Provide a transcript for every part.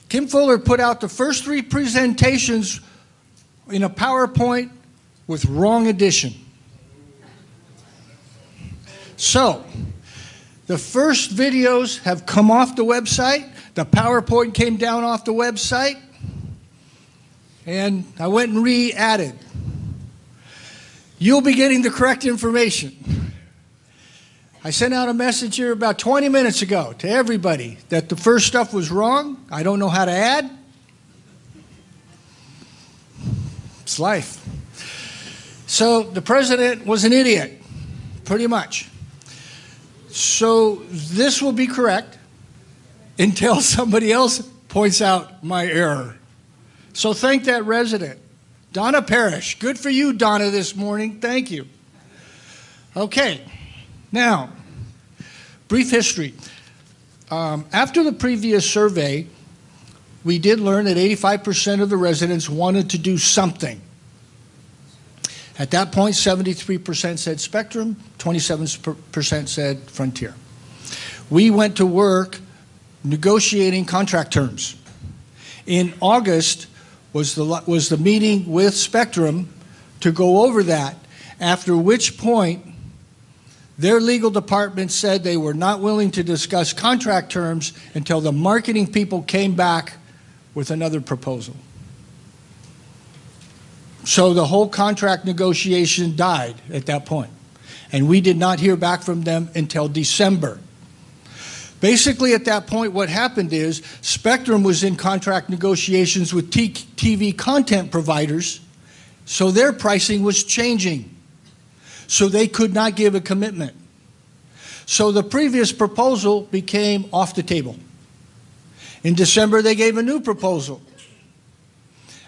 Kim Fuller put out the first 3 presentations in a PowerPoint with wrong edition. So, the first videos have come off the website. The PowerPoint came down off the website. And I went and re-added. You'll be getting the correct information. I sent out a message here about 20 minutes ago to everybody that the first stuff was wrong. I don't know how to add. It's life. So the president was an idiot, pretty much. So this will be correct until somebody else points out my error. So thank that resident. Donna Parrish. Good for you, Donna, this morning. Thank you. Okay. Now, brief history. After the previous survey, we did learn that 85% of the residents wanted to do something. At that point, 73% said Spectrum, 27% said Frontier. We went to work negotiating contract terms. In August was the meeting with Spectrum to go over that, after which point their legal department said they were not willing to discuss contract terms until the marketing people came back with another proposal. So the whole contract negotiation died at that point, and we did not hear back from them until December. Basically, at that point, what happened is Spectrum was in contract negotiations with TV content providers, so their pricing was changing. So they could not give a commitment. So the previous proposal became off the table. In December, they gave a new proposal.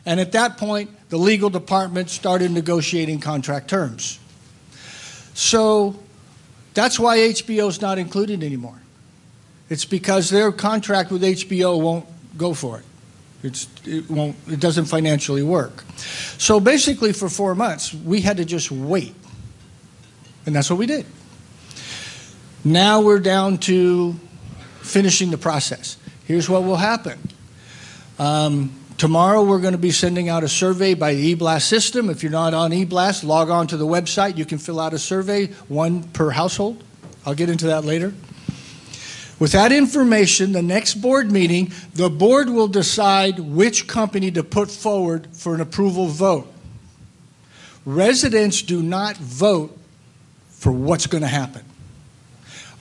And at that point, the legal department started negotiating contract terms. So that's why HBO is not included anymore. It's because their contract with HBO won't go for it. It doesn't financially work. So basically for 4 months, we had to just wait. And that's what we did. Now we're down to finishing the process. Here's what will happen. Tomorrow we're going to be sending out a survey by the eBlast system. If you're not on eBlast, log on to the website. You can fill out a survey, 1 per household. I'll get into that later. With that information, the next board meeting, the board will decide which company to put forward for an approval vote. Residents do not vote for what's going to happen.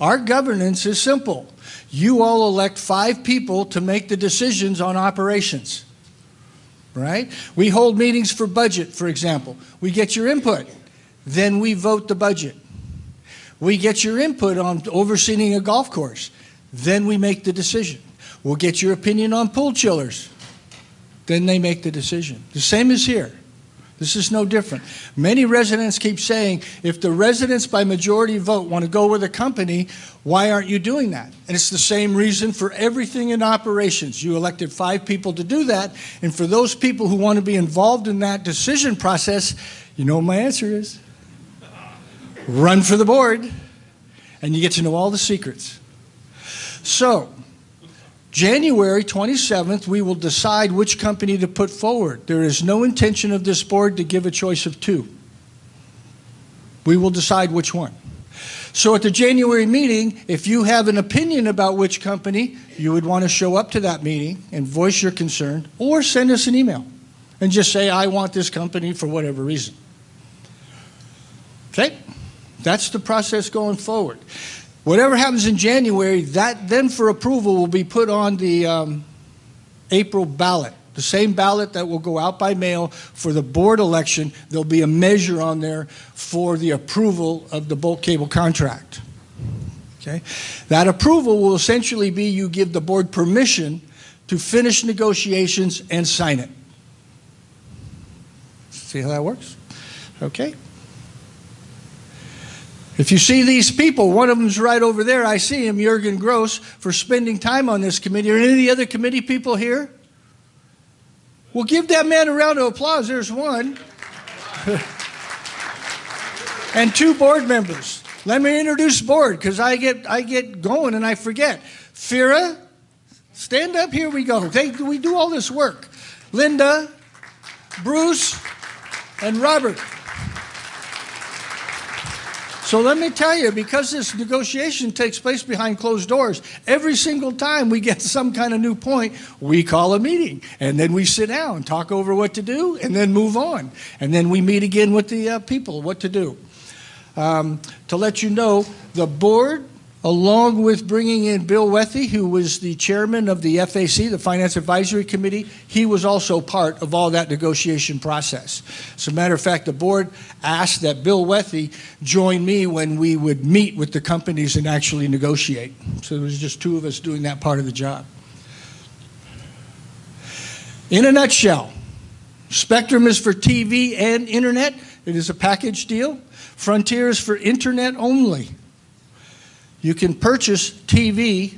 Our governance is simple. You all elect 5 people to make the decisions on operations, right? We hold meetings for budget, for example. We get your input, then we vote the budget. We get your input on overseeing a golf course, then we make the decision. We'll get your opinion on pool chillers, then they make the decision. The same is here. This is no different. Many residents keep saying, if the residents by majority vote want to go with a company, why aren't you doing that? And it's the same reason for everything in operations. You elected 5 people to do that, and for those people who want to be involved in that decision process, you know what my answer is? Run for the board, and you get to know all the secrets. So, January 27th, we will decide which company to put forward. There is no intention of this board to give a choice of 2. We will decide which one. So at the January meeting, if you have an opinion about which company, you would want to show up to that meeting and voice your concern, or send us an email and just say, I want this company for whatever reason. Okay? That's the process going forward. Whatever happens in January, that then for approval will be put on the April ballot, the same ballot that will go out by mail for the board election. There'll be a measure on there for the approval of the bulk cable contract. Okay? That approval will essentially be you give the board permission to finish negotiations and sign it. See how that works? Okay. If you see these people, one of them's right over there. I see him, Jurgen Gross, for spending time on this committee. Are any of the other committee people here? Well, give that man a round of applause. There's one. And 2 board members. Let me introduce board, because I get going and I forget. Fira, Stand up, here we go. We do all this work. Linda, Bruce, and Robert. So let me tell you, because this negotiation takes place behind closed doors, every single time we get some kind of new point, we call a meeting. And then we sit down, talk over what to do, and then move on. And then we meet again with the people, what to do. To let you know, the board, along with bringing in Bill Wethy, who was the chairman of the FAC, the Finance Advisory Committee, he was also part of all that negotiation process. As a matter of fact, the board asked that Bill Wethy join me when we would meet with the companies and actually negotiate. So there was just two of us doing that part of the job. In a nutshell, Spectrum is for TV and internet. It is a package deal. Frontier is for internet only. You can purchase TV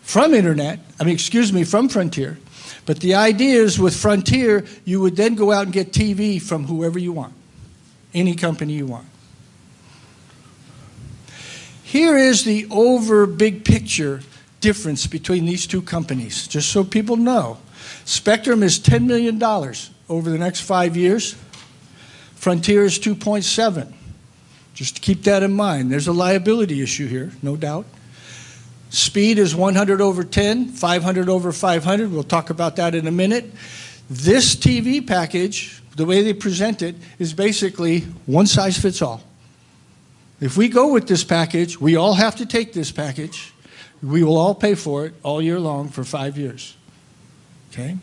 from from Frontier. But the idea is with Frontier, you would then go out and get TV from whoever you want, any company you want. Here is the big picture difference between these two companies, just so people know. Spectrum is $10 million over the next 5 years. Frontier is 2.7. Just to keep that in mind. There's a liability issue here, no doubt. Speed is 100 over 10, 500 over 500. We'll talk about that in a minute. This TV package, the way they present it, is basically one size fits all. If we go with this package, we all have to take this package. We will all pay for it all year long for 5 years. Okay?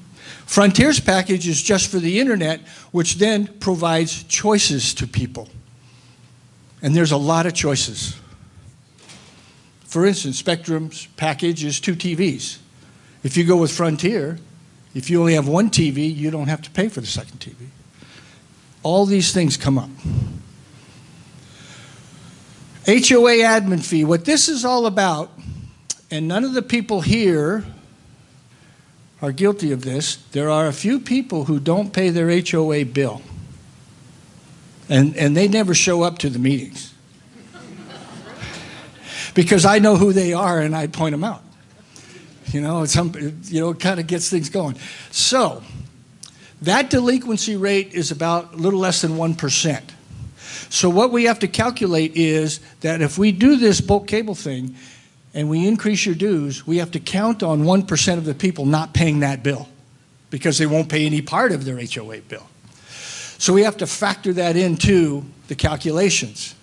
Frontier's package is just for the internet, which then provides choices to people. And there's a lot of choices. For instance, Spectrum's package is 2 TVs. If you go with Frontier, if you only have 1 TV, you don't have to pay for the second TV. All these things come up. HOA admin fee. What this is all about, and none of the people here are guilty of this, there are a few people who don't pay their HOA bill. And they never show up to the meetings. Because I know who they are and I point them out. It kind of gets things going. So, that delinquency rate is about a little less than 1%. So what we have to calculate is that if we do this bulk cable thing and we increase your dues, we have to count on 1% of the people not paying that bill because they won't pay any part of their HOA bill. So we have to factor that into the calculations.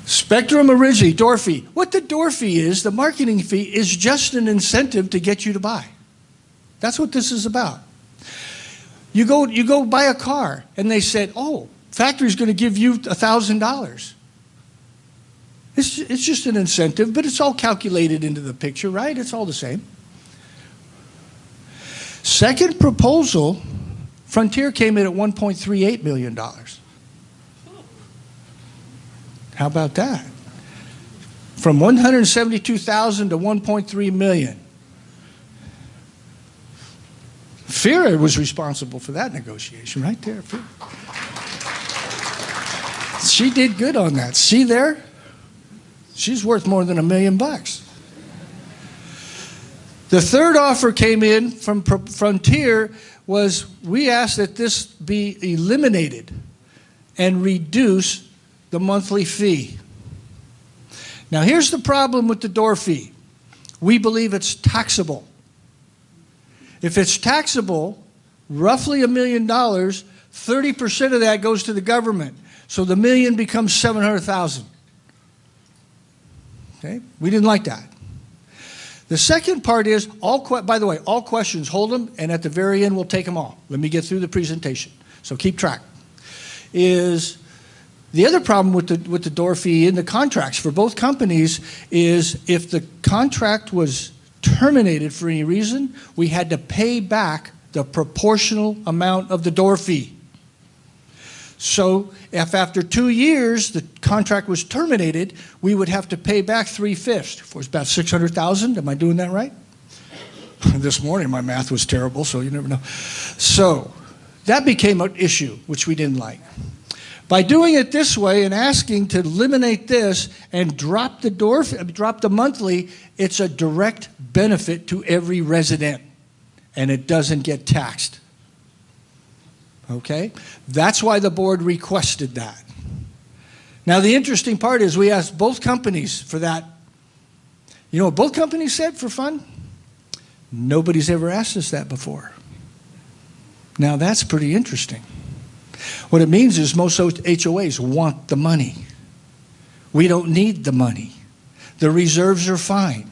Spectrum originally, door fee. What the door fee is, the marketing fee, is just an incentive to get you to buy. That's what this is about. You go buy a car, and they said, oh, factory's going to give you $1,000. It's just an incentive, but it's all calculated into the picture, right? It's all the same. Second proposal, Frontier came in at $1.38 million. How about that? From $172,000 to $1.3 million. FIRA was responsible for that negotiation right there. She did good on that. See there? She's worth more than $1 million. The third offer came in from Frontier was we asked that this be eliminated and reduce the monthly fee. Now here's the problem with the door fee. We believe it's taxable. If it's taxable, roughly $1 million, 30% of that goes to the government. So the million becomes $700,000. Okay? We didn't like that. The second part is, by the way, all questions, hold them, and at the very end, we'll take them all. Let me get through the presentation. So keep track. Is the other problem with the door fee in the contracts for both companies is if the contract was terminated for any reason, we had to pay back the proportional amount of the door fee. So if after 2 years the contract was terminated, we would have to pay back 3/5. It was about $600,000. Am I doing that right? This morning my math was terrible, so you never know. So that became an issue, which we didn't like. By doing it this way and asking to eliminate this and drop the monthly, it's a direct benefit to every resident, and it doesn't get taxed. Okay? That's why the board requested that. Now, the interesting part is we asked both companies for that. You know what both companies said for fun? Nobody's ever asked us that before. Now, that's pretty interesting. What it means is most HOAs want the money. We don't need the money. The reserves are fine.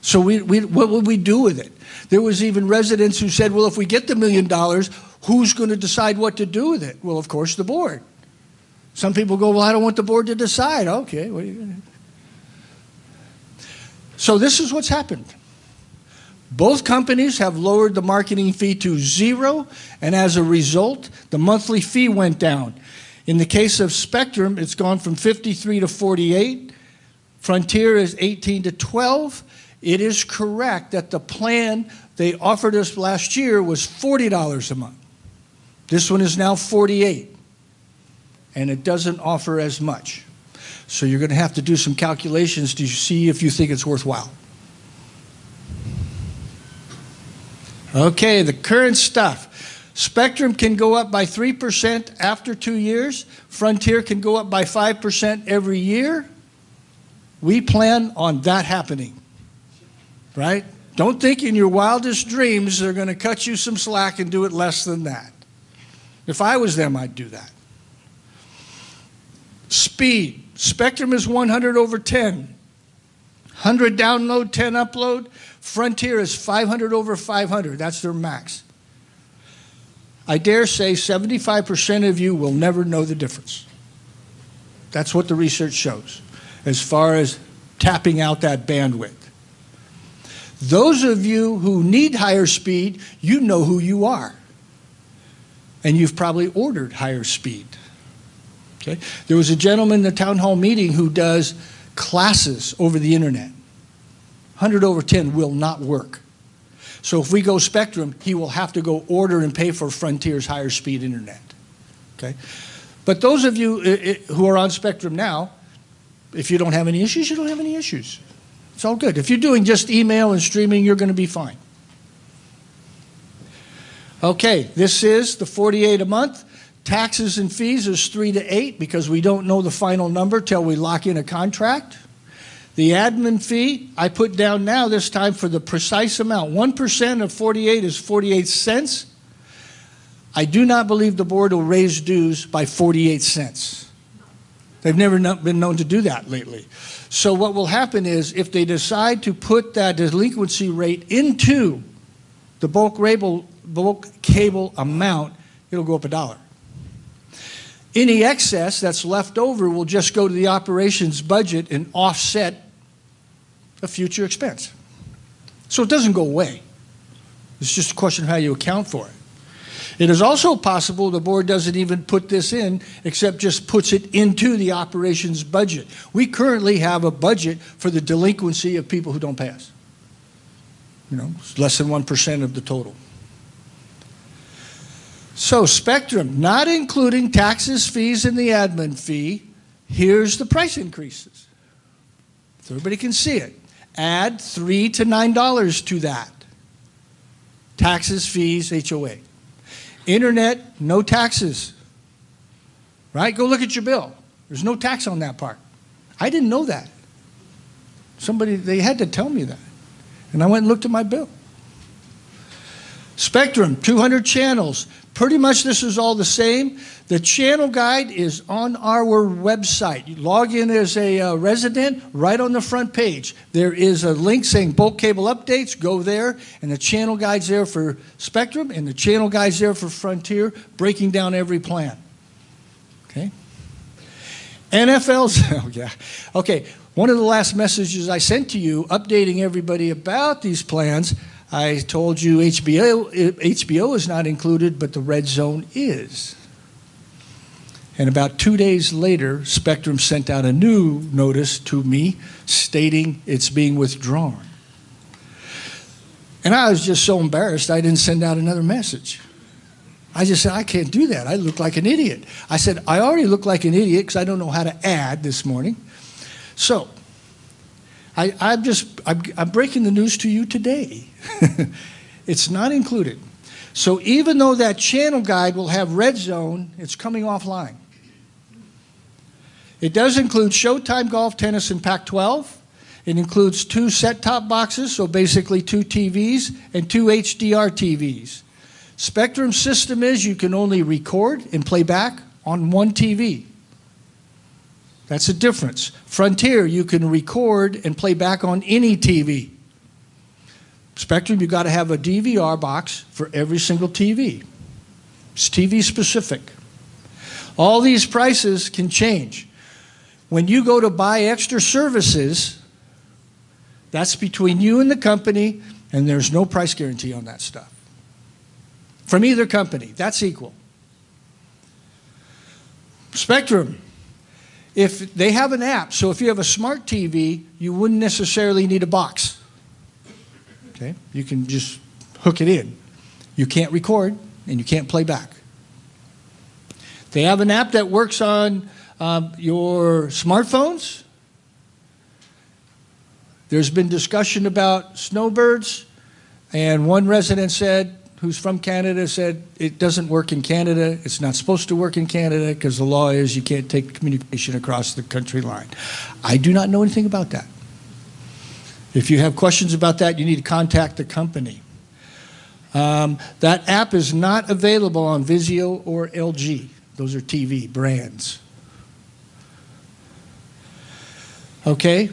So what would we do with it? There was even residents who said, well, if we get the $1 million, who's going to decide what to do with it? Well, of course, the board. Some people go, well, I don't want the board to decide. Okay, what are you going to do? So this is what's happened. Both companies have lowered the marketing fee to 0, and as a result, the monthly fee went down. In the case of Spectrum, it's gone from 53 to 48. Frontier is 18 to 12. It is correct that the plan they offered us last year was $40 a month. This one is now 48, and it doesn't offer as much. So you're going to have to do some calculations to see if you think it's worthwhile. Okay, the current stuff. Spectrum can go up by 3% after 2 years. Frontier can go up by 5% every year. We plan on that happening, right? Don't think in your wildest dreams they're going to cut you some slack and do it less than that. If I was them, I'd do that. Speed. Spectrum is 100 over 10. 100 download, 10 upload. Frontier is 500 over 500. That's their max. I dare say 75% of you will never know the difference. That's what the research shows as far as tapping out that bandwidth. Those of you who need higher speed, you know who you are. And you've probably ordered higher speed. Okay? There was a gentleman in the town hall meeting who does classes over the internet. 100 over 10 will not work. So if we go Spectrum, he will have to go order and pay for Frontier's higher speed internet. Okay? But those of you who are on Spectrum now, if you don't have any issues, you don't have any issues. It's all good. If you're doing just email and streaming, you're going to be fine. Okay, this is the 48 a month. Taxes and fees is 3 to 8 because we don't know the final number till we lock in a contract. The admin fee, I put down now this time for the precise amount. 1% of 48 is 48 cents. I do not believe the board will raise dues by 48 cents. They've never been known to do that lately. So what will happen is if they decide to put that delinquency rate into the bulk cable amount, it'll go up $1. Any excess that's left over will just go to the operations budget and offset a future expense. So it doesn't go away. It's just a question of how you account for it. It is also possible the board doesn't even put this in, except just puts it into the operations budget. We currently have a budget for the delinquency of people who don't pay us. You know, it's less than 1% of the total. So Spectrum, not including taxes, fees, and the admin fee, here's the price increases. So everybody can see it. Add $3 to $9 to that. Taxes, fees, HOA. Internet, no taxes. Right? Go look at your bill. There's no tax on that part. I didn't know that. They had to tell me that. And I went and looked at my bill. Spectrum, 200 channels. Pretty much this is all the same. The channel guide is on our website. You log in as a resident, right on the front page. There is a link saying bulk cable updates. Go there, and the channel guide's there for Spectrum, and the channel guide's there for Frontier, breaking down every plan. Okay? NFL's, oh yeah. Okay, one of the last messages I sent to you, updating everybody about these plans, I told you HBO is not included, but the red zone is. And about 2 days later, Spectrum sent out a new notice to me stating it's being withdrawn. And I was just so embarrassed I didn't send out another message. I just said, I can't do that. I look like an idiot. I said, I already look like an idiot because I don't know how to add this morning. So I'm breaking the news to you today. It's not included. So even though that channel guide will have red zone, it's coming offline. It does include Showtime, golf, tennis, and Pac-12. It includes 2 set-top boxes, so basically 2 TVs, and 2 HDR TVs. Spectrum's system is you can only record and play back on 1 TV. That's a difference. Frontier, you can record and play back on any TV. Spectrum, you've got to have a DVR box for every single TV. It's TV specific. All these prices can change. When you go to buy extra services, that's between you and the company, and there's no price guarantee on that stuff. From either company, that's equal. Spectrum, if they have an app, so if you have a smart TV, you wouldn't necessarily need a box. Okay? You can just hook it in. You can't record, and you can't play back. They have an app that works on your smartphones. There's been discussion about snowbirds, and one resident said, who's from Canada, said it doesn't work in Canada. It's not supposed to work in Canada because the law is you can't take communication across the country line. I do not know anything about that. If you have questions about that, you need to contact the company. That app is not available on Vizio or LG. Those are TV brands. Okay,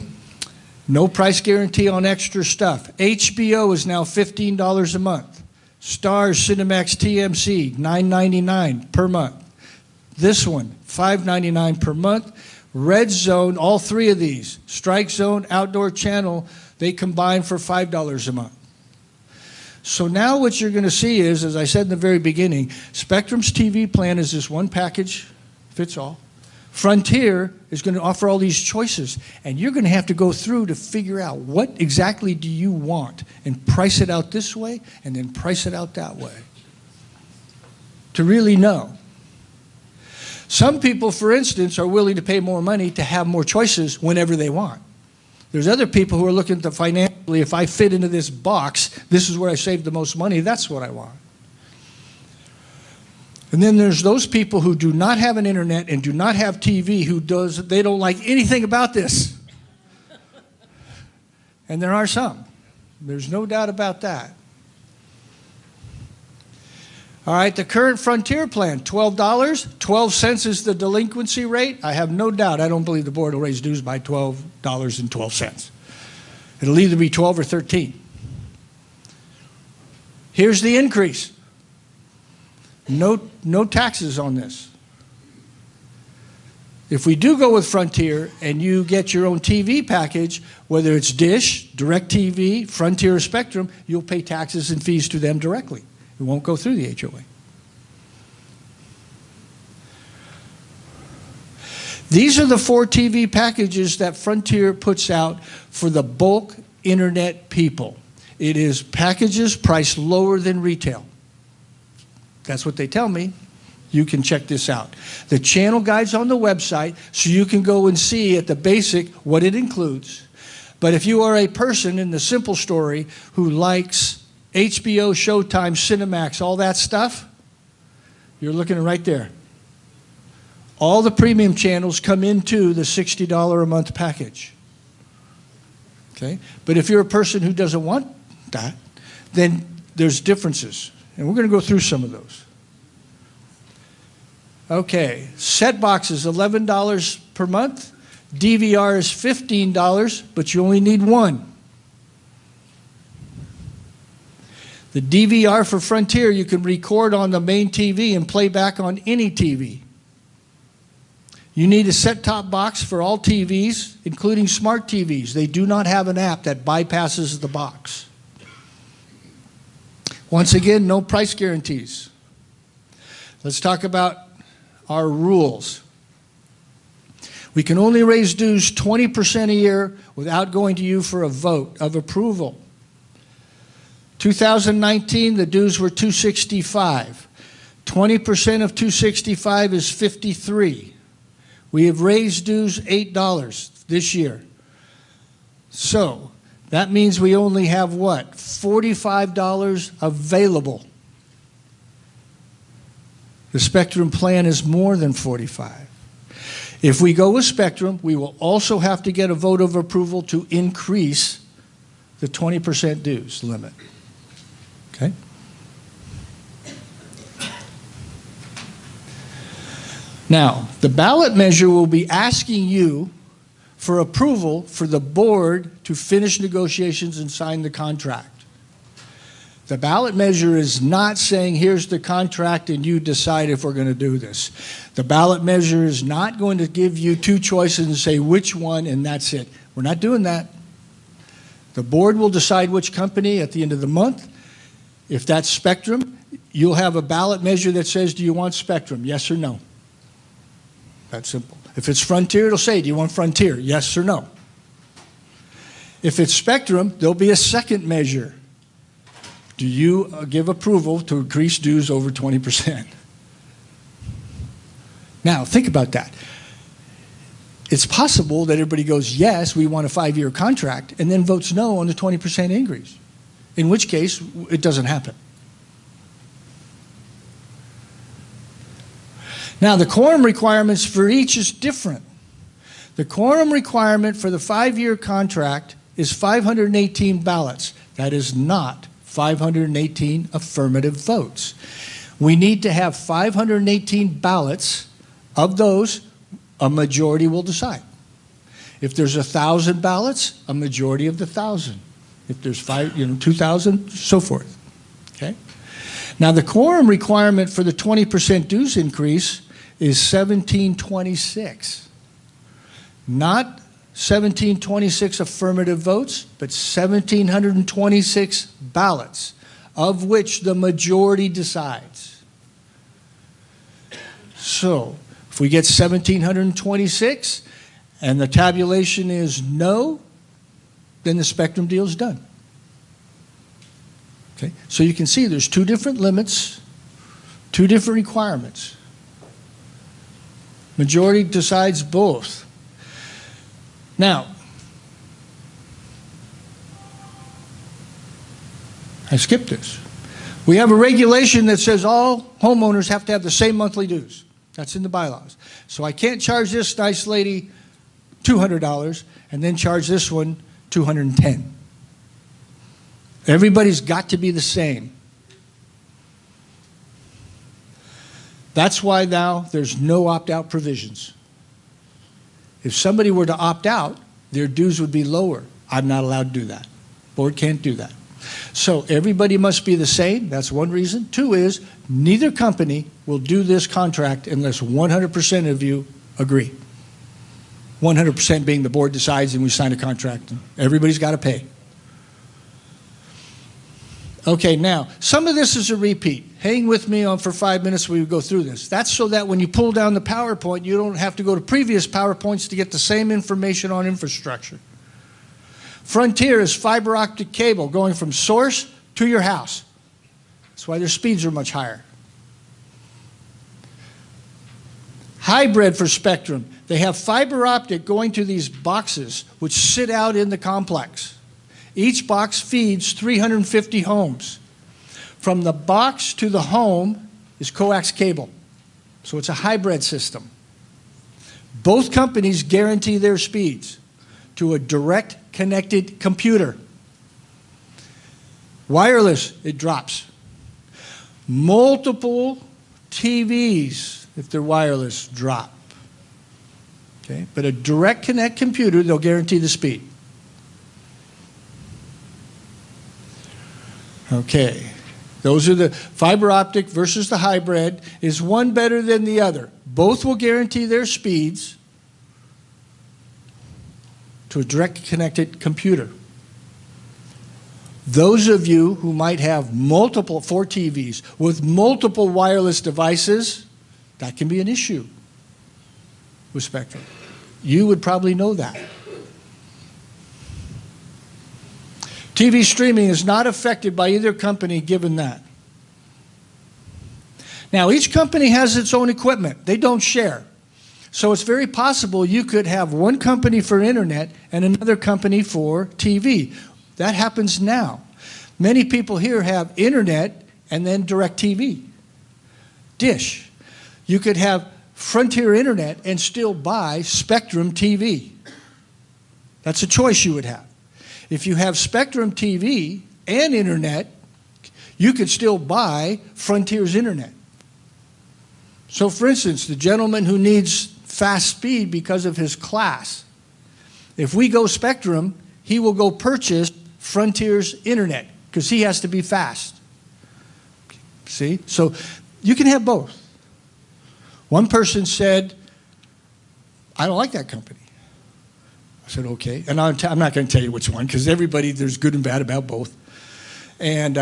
no price guarantee on extra stuff. HBO is now $15 a month. Stars, Cinemax, TMC, $9.99 per month. This one, $5.99 per month. Red Zone, all 3 of these, Strike Zone, Outdoor Channel, they combine for $5 a month. So now what you're going to see is, as I said in the very beginning, Spectrum's TV plan is this one package, fits all. Frontier is going to offer all these choices, and you're going to have to go through to figure out what exactly do you want and price it out this way and then price it out that way to really know. Some people, for instance, are willing to pay more money to have more choices whenever they want. There's other people who are looking at the financially, if I fit into this box, this is where I save the most money, that's what I want. And then there's those people who do not have an internet and do not have TV they don't like anything about this. And there are some. There's no doubt about that. All right, the current Frontier plan, $12. 12 cents is the delinquency rate. I have no doubt. I don't believe the board will raise dues by $12.12. It'll either be 12 or 13. Here's the increase. No taxes on this. If we do go with Frontier and you get your own TV package, whether it's Dish, DirecTV, Frontier or Spectrum, you'll pay taxes and fees to them directly. It won't go through the HOA. These are the 4 TV packages that Frontier puts out for the bulk internet people. It is packages priced lower than retail. That's what they tell me. You can check this out. The channel guide's on the website, so you can go and see at the basic what it includes. But if you are a person in the simple story who likes HBO, Showtime, Cinemax, all that stuff, you're looking at right there. All the premium channels come into the $60 a month package. Okay? But if you're a person who doesn't want that, then there's differences. And we're going to go through some of those. Okay, set box is $11 per month. DVR is $15, but you only need 1. The DVR for Frontier, you can record on the main TV and play back on any TV. You need a set-top box for all TVs, including smart TVs. They do not have an app that bypasses the box. Once again, no price guarantees. Let's talk about our rules. We can only raise dues 20% a year without going to you for a vote of approval. 2019, the dues were $265. 20% of 265 is 53. We have raised dues $8 this year. So that means we only have what? $45 available. The Spectrum plan is more than 45. If we go with Spectrum, we will also have to get a vote of approval to increase the 20% dues limit. Okay? Now, the ballot measure will be asking you for approval for the board to finish negotiations and sign the contract. The ballot measure is not saying, here's the contract and you decide if we're going to do this. The ballot measure is not going to give you two choices and say which one and that's it. We're not doing that. The board will decide which company at the end of the month. If that's Spectrum, you'll have a ballot measure that says, do you want Spectrum, yes or no? That's simple. If it's Frontier, it'll say, do you want Frontier, yes or no? If it's Spectrum, there'll be a second measure. Do you give approval to increase dues over 20%? Now, think about that. It's possible that everybody goes, yes, we want a 5-year contract, and then votes no on the 20% increase, in which case it doesn't happen. Now, the quorum requirements for each is different. The quorum requirement for the 5-year contract is 518 ballots. That is not 518 affirmative votes. We need to have 518 ballots. Of those, a majority will decide. If there's 1,000 ballots, a majority of the 1,000. If there's 2,000, so forth. Okay? Now, the quorum requirement for the 20% dues increase is 1726. Not 1726 affirmative votes, but 1,726 ballots, of which the majority decides. So, if we get 1,726 and the tabulation is no, then the Spectrum deal is done. Okay? So you can see there's two different limits, two different requirements. Majority decides both. Now, I skipped this. We have a regulation that says all homeowners have to have the same monthly dues. That's in the bylaws. So I can't charge this nice lady $200 and then charge this one $210. Everybody's got to be the same. That's why now there's no opt-out provisions. If somebody were to opt out, their dues would be lower. I'm not allowed to do that. Board can't do that. So everybody must be the same. That's one reason. Two is neither company will do this contract unless 100% of you agree. 100% being the board decides and we sign a contract. Everybody's got to pay. Okay, now, some of this is a repeat. Hang with me on for 5 minutes we go through this. That's so that when you pull down the PowerPoint, you don't have to go to previous PowerPoints to get the same information on infrastructure. Frontier is fiber optic cable going from source to your house. That's why their speeds are much higher. Hybrid for Spectrum. They have fiber optic going to these boxes which sit out in the complex. Each box feeds 350 homes. From the box to the home is coax cable. So it's a hybrid system. Both companies guarantee their speeds to a direct connected computer. Wireless, it drops. Multiple TVs, if they're wireless, drop. Okay? But a direct connect computer, they'll guarantee the speed. Okay, those are the fiber optic versus the hybrid. Is one better than the other? Both will guarantee their speeds to a direct connected computer. Those of you who might have 4 TVs with multiple wireless devices, that can be an issue with Spectrum. You would probably know that. TV streaming is not affected by either company given that. Now, each company has its own equipment. They don't share. So it's very possible you could have one company for internet and another company for TV. That happens now. Many people here have internet and then DirecTV. Dish. You could have Frontier Internet and still buy Spectrum TV. That's a choice you would have. If you have Spectrum TV and internet, you could still buy Frontier's internet. So for instance, the gentleman who needs fast speed because of his class, if we go Spectrum, he will go purchase Frontier's internet because he has to be fast. See? So you can have both. One person said, I don't like that company. I said, okay. And I'm not going to tell you which one because everybody, there's good and bad about both. And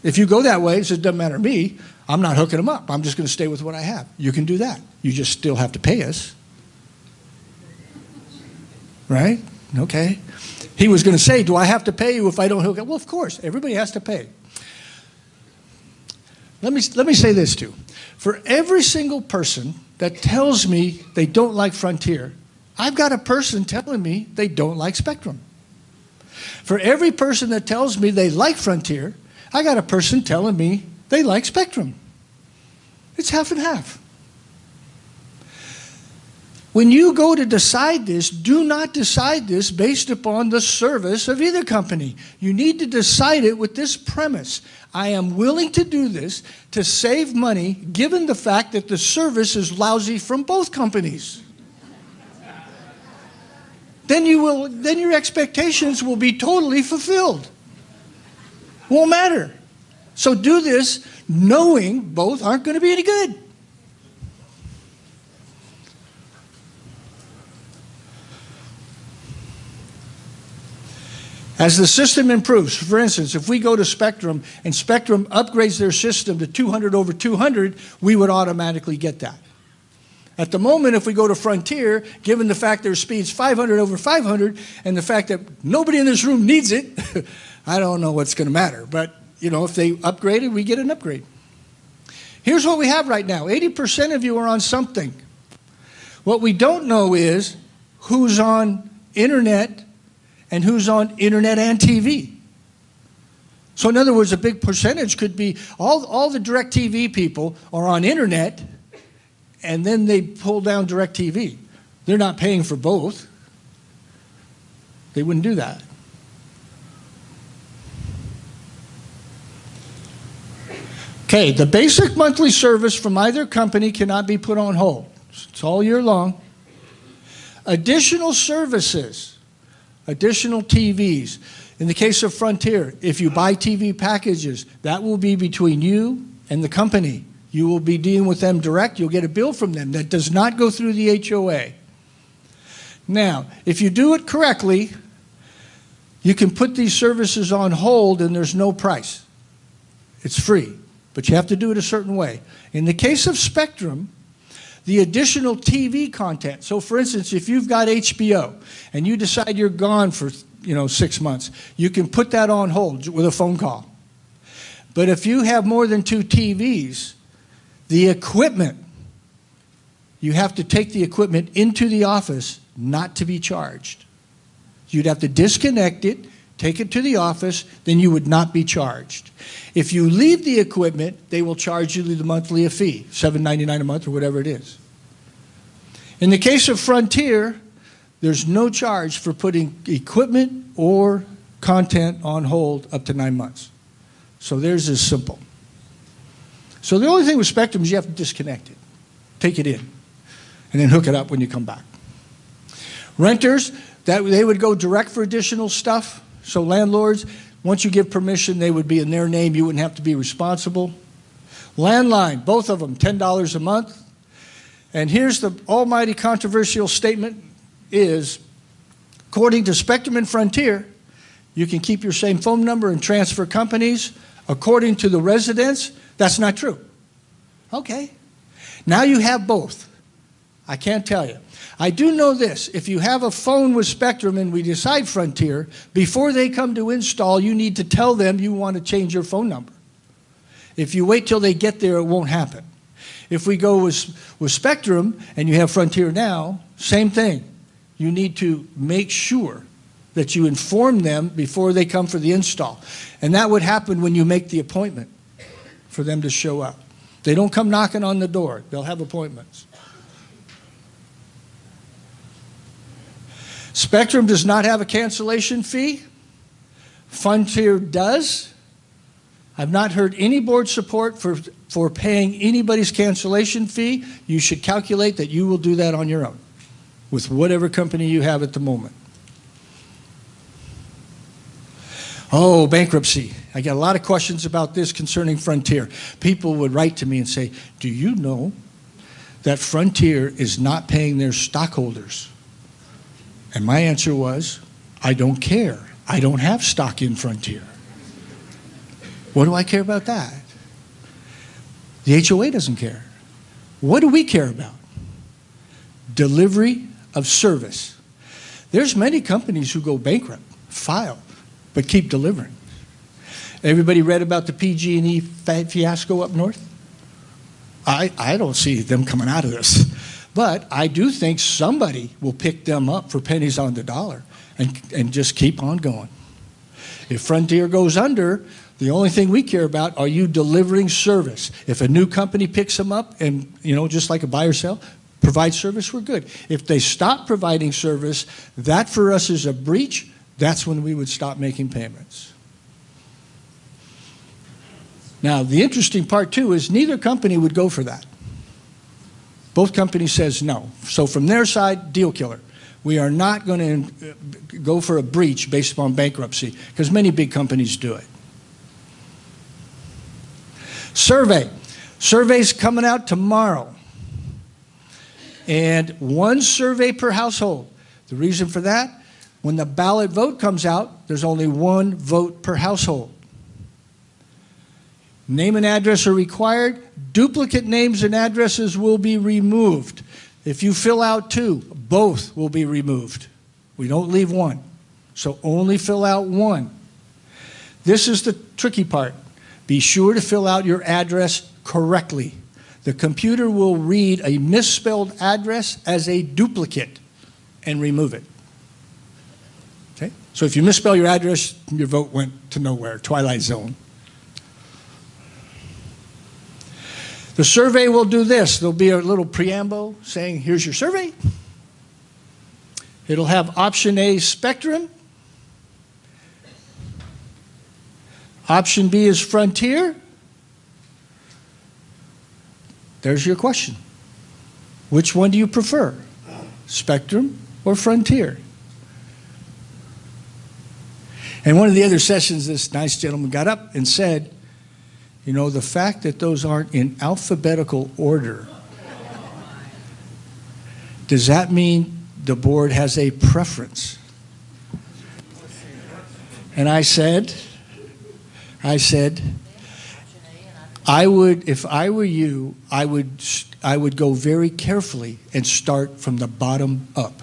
if you go that way, it says, it doesn't matter to me. I'm not hooking them up. I'm just going to stay with what I have. You can do that. You just still have to pay us. Right? Okay. He was going to say, do I have to pay you if I don't hook up? Well, of course. Everybody has to pay. Let me say this too. For every single person that tells me they don't like Frontier, I've got a person telling me they don't like Spectrum. For every person that tells me they like Frontier, I got a person telling me they like Spectrum. It's half and half. When you go to decide this, do not decide this based upon the service of either company. You need to decide it with this premise. I am willing to do this to save money given the fact that the service is lousy from both companies. Then your expectations will be totally fulfilled. Won't matter. So do this knowing both aren't going to be any good. As the system improves, for instance, if we go to Spectrum and Spectrum upgrades their system to 200 over 200, we would automatically get that. At the moment, if we go to Frontier, given the fact their speed's 500 over 500 and the fact that nobody in this room needs it, I don't know what's going to matter. But, you know, if they upgrade it, we get an upgrade. Here's what we have right now. 80% of you are on something. What we don't know is who's on internet and who's on internet and TV. So in other words, a big percentage could be all the DirecTV people are on internet and then they pull down DirecTV. They're not paying for both. They wouldn't do that. Okay, the basic monthly service from either company cannot be put on hold. It's all year long. Additional services, additional TVs. In the case of Frontier, if you buy TV packages, that will be between you and the company. You will be dealing with them direct. You'll get a bill from them. That does not go through the HOA. Now, if you do it correctly, you can put these services on hold and there's no price. It's free, but you have to do it a certain way. In the case of Spectrum, the additional TV content. So for instance, if you've got HBO and you decide you're gone for 6 months, you can put that on hold with a phone call. But if you have more than 2 TVs, the equipment, you have to take the equipment into the office not to be charged. You'd have to disconnect it, take it to the office, then you would not be charged. If you leave the equipment, they will charge you the monthly fee, $7.99 a month or whatever it is. In the case of Frontier, there's no charge for putting equipment or content on hold up to 9 months. So theirs is simple. So the only thing with Spectrum is you have to disconnect it, take it in, and then hook it up when you come back. Renters, they would go direct for additional stuff. So landlords, once you give permission, they would be in their name. You wouldn't have to be responsible. Landline, both of them, $10 a month. And here's the almighty controversial statement is, according to Spectrum and Frontier, you can keep your same phone number and transfer companies. According to the residents, that's not true. Okay. Now you have both. I can't tell you. I do know this. If you have a phone with Spectrum and we decide Frontier, before they come to install, you need to tell them you want to change your phone number. If you wait till they get there, it won't happen. If we go with Spectrum and you have Frontier now, same thing. You need to make sure that you inform them before they come for the install. And that would happen when you make the appointment for them to show up. They don't come knocking on the door. They'll have appointments. Spectrum does not have a cancellation fee. Frontier does. I've not heard any board support for paying anybody's cancellation fee. You should calculate that you will do that on your own with whatever company you have at the moment. Oh, bankruptcy. I get a lot of questions about this concerning Frontier. People would write to me and say, do you know that Frontier is not paying their stockholders? And my answer was, I don't care. I don't have stock in Frontier. What do I care about that? The HOA doesn't care. What do we care about? Delivery of service. There's many companies who go bankrupt, file, but keep delivering. Everybody read about the PG&E fiasco up north? I don't see them coming out of this. But I do think somebody will pick them up for pennies on the dollar and just keep on going. If Frontier goes under, the only thing we care about, are you delivering service? If a new company picks them up and, just like a buy or sell, provide service, we're good. If they stop providing service, that for us is a breach. That's when we would stop making payments. Now, the interesting part, too, is neither company would go for that. Both companies says no. So from their side, deal killer. We are not going to go for a breach based upon bankruptcy, because many big companies do it. Survey. Survey's coming out tomorrow. And one survey per household. The reason for that, when the ballot vote comes out, there's only one vote per household. Name and address are required. Duplicate names and addresses will be removed. If you fill out two, both will be removed. We don't leave one. So only fill out one. This is the tricky part. Be sure to fill out your address correctly. The computer will read a misspelled address as a duplicate and remove it. Okay? So if you misspell your address, your vote went to nowhere, twilight zone. The survey will do this. There'll be a little preamble saying, here's your survey. It'll have option A, Spectrum. Option B is Frontier. There's your question. Which one do you prefer? Spectrum or Frontier? And one of the other sessions, this nice gentleman got up and said, the fact that those aren't in alphabetical order, does that mean the board has a preference? And I said, I would, if I were you, I would go very carefully and start from the bottom up.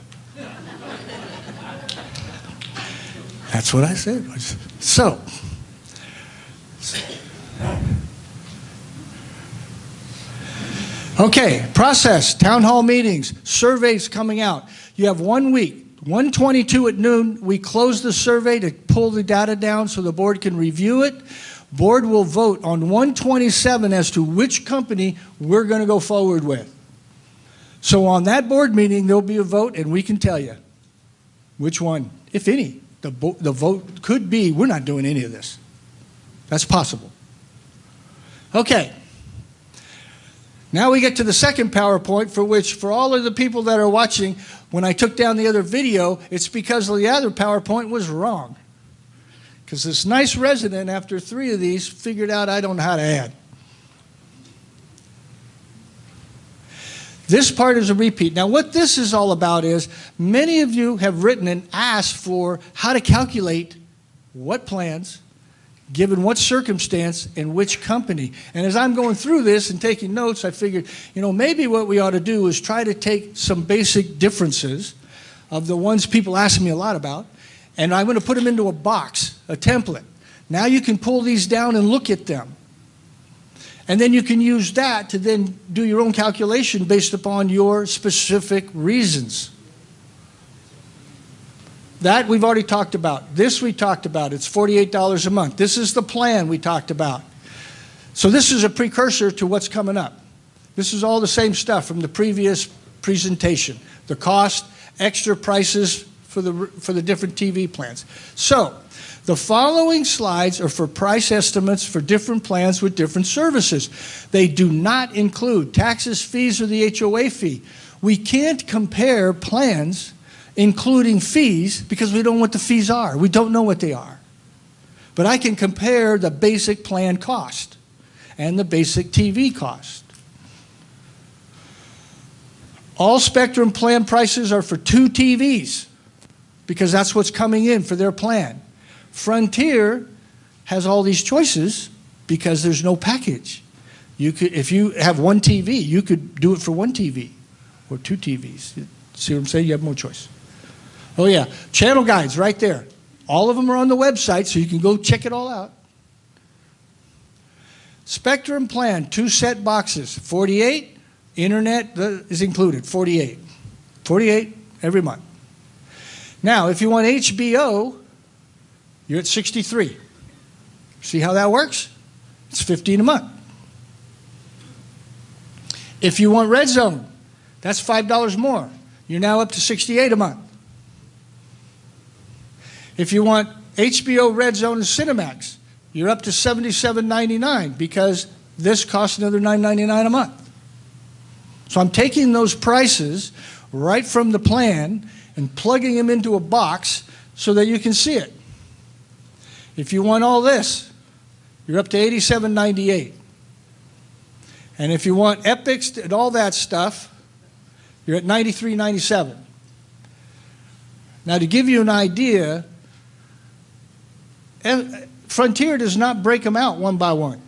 That's what I said. So, okay, process, town hall meetings, surveys coming out. You have 1 week. 1:22 at noon, we close the survey to pull the data down so the board can review it. Board will vote on 1:27 as to which company we're going to go forward with. So on that board meeting, there'll be a vote, and we can tell you which one, if any. The vote could be, we're not doing any of this. That's possible. Okay. Now we get to the second PowerPoint, for which, for all of the people that are watching, when I took down the other video, it's because the other PowerPoint was wrong. Because this nice resident, after 3 of these, figured out I don't know how to add. This part is a repeat. Now, what this is all about is, many of you have written and asked for how to calculate what plans, given what circumstance, and which company. And as I'm going through this and taking notes, I figured, maybe what we ought to do is try to take some basic differences of the ones people ask me a lot about, and I'm going to put them into a box, a template. Now you can pull these down and look at them. And then you can use that to then do your own calculation based upon your specific reasons. That we've already talked about. This we talked about. It's $48 a month. This is the plan we talked about. So this is a precursor to what's coming up. This is all the same stuff from the previous presentation. The cost, extra prices for the different TV plans. So the following slides are for price estimates for different plans with different services. They do not include taxes, fees, or the HOA fee. We can't compare plans including fees because we don't know what the fees are. We don't know what they are. But I can compare the basic plan cost and the basic TV cost. All Spectrum plan prices are for 2 TVs because that's what's coming in for their plan. Frontier has all these choices because there's no package. You could, if you have 1 TV, you could do it for 1 TV or 2 TVs. See what I'm saying? You have more choice. Oh yeah, channel guides right there. All of them are on the website, so you can go check it all out. Spectrum plan, 2 set boxes, 48. Internet is included, 48. 48 every month. Now, if you want HBO, you're at 63. See how that works? It's $15 a month. If you want Red Zone, that's $5 more. You're now up to $68 a month. If you want HBO, Red Zone, and Cinemax, you're up to $77.99 because this costs another $9.99 a month. So I'm taking those prices right from the plan and plugging them into a box so that you can see it. If you want all this, you're up to $87.98. And if you want Epics and all that stuff, you're at $93.97. Now, to give you an idea, Frontier does not break them out one by one.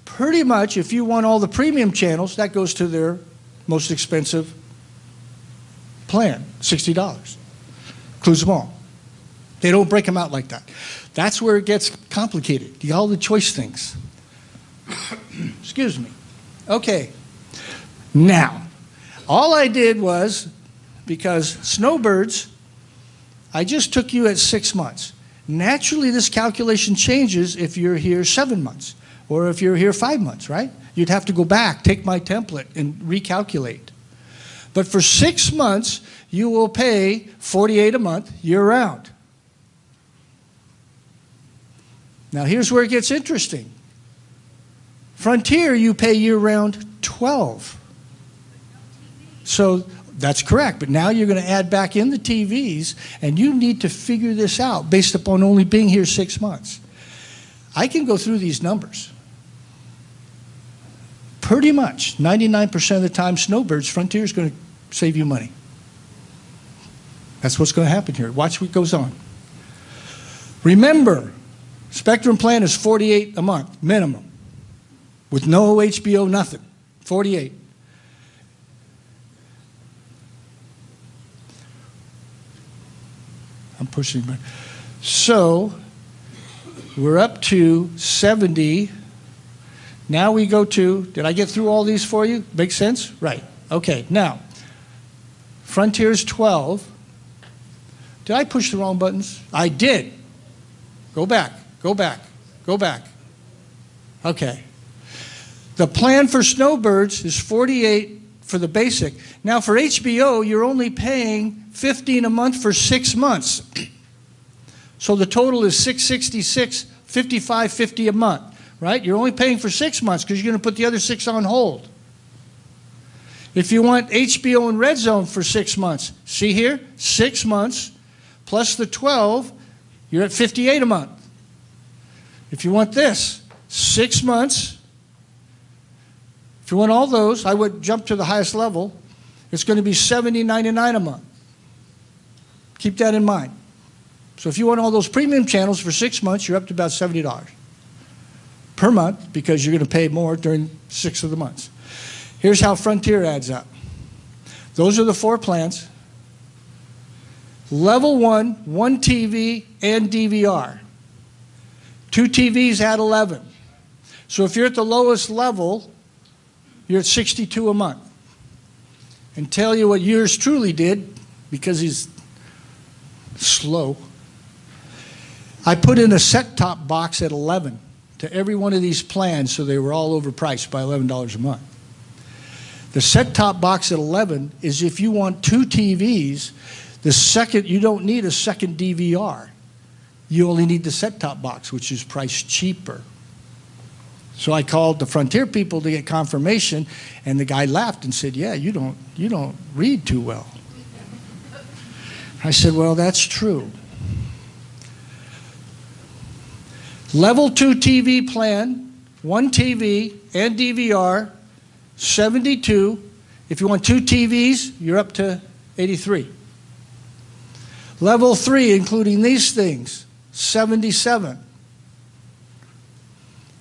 Pretty much, if you want all the premium channels, that goes to their most expensive plan, $60. Includes them all. They don't break them out like that. That's where it gets complicated. All the choice things. Excuse me. Okay. Now, all I did was, because snowbirds, I just took you at 6 months. Naturally, this calculation changes if you're here 7 months or if you're here 5 months, right? You'd have to go back, take my template, and recalculate. But for 6 months, you will pay $48 a month year-round. Now, here's where it gets interesting. Frontier, you pay year-round $12. So that's correct, but now you're going to add back in the TVs, and you need to figure this out based upon only being here 6 months. I can go through these numbers. Pretty much, 99% of the time, Snowbirds, Frontier is going to save you money. That's what's going to happen here. Watch what goes on. Remember, Spectrum plan is $48 a month, minimum, with no HBO, nothing. 48. I'm pushing back. So we're up to 70. Now we go to, did I get through all these for you? Make sense? Right. Okay. Now, Frontier's 12. Did I push the wrong buttons? I did. Go back. Go back. Go back. Okay. The plan for Snowbirds is 48 for the basic. Now for HBO, you're only paying $15 a month for 6 months. So the total is $666, $55.50 a month, right? You're only paying for 6 months because you're going to put the other 6 on hold. If you want HBO and Red Zone for 6 months, see here, 6 months plus the 12, you're at $58 a month. If you want this, 6 months, if you want all those, I would jump to the highest level. It's going to be $70.99 a month. Keep that in mind. So if you want all those premium channels for 6 months, you're up to about $70 per month because you're going to pay more during 6 of the months. Here's how Frontier adds up. Those are the 4 plans. Level 1, 1 TV and DVR. 2 TVs at 11. So if you're at the lowest level, you're at $62 a month. And tell you what yours truly did, because he's slow. I put in a set-top box at $11 to every one of these plans, so they were all overpriced by $11 a month. The set-top box at $11 is if you want 2 TVs, you don't need a second DVR. You only need the set-top box, which is priced cheaper. So I called the Frontier people to get confirmation, and the guy laughed and said, yeah, you don't read too well. I said, well, that's true. Level 2 TV plan, 1 TV and DVR, $72. If you want 2 TVs, you're up to $83. Level 3, including these things, $77.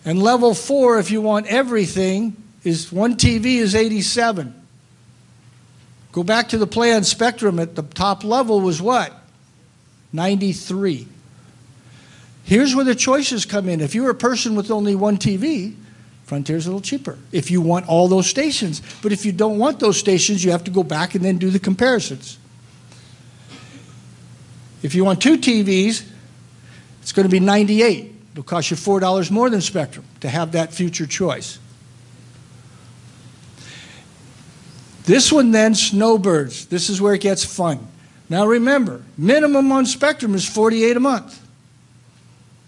And level 4, if you want everything, is 1 TV is $87. Go back to the plan spectrum at the top level was what? $93. Here's where the choices come in. If you're a person with only 1 TV, Frontier's a little cheaper if you want all those stations. But if you don't want those stations, you have to go back and then do the comparisons. If you want 2 TVs, it's going to be $98. It'll cost you $4 more than Spectrum to have that future choice. This one then, Snowbirds. This is where it gets fun. Now remember, minimum on Spectrum is $48 a month.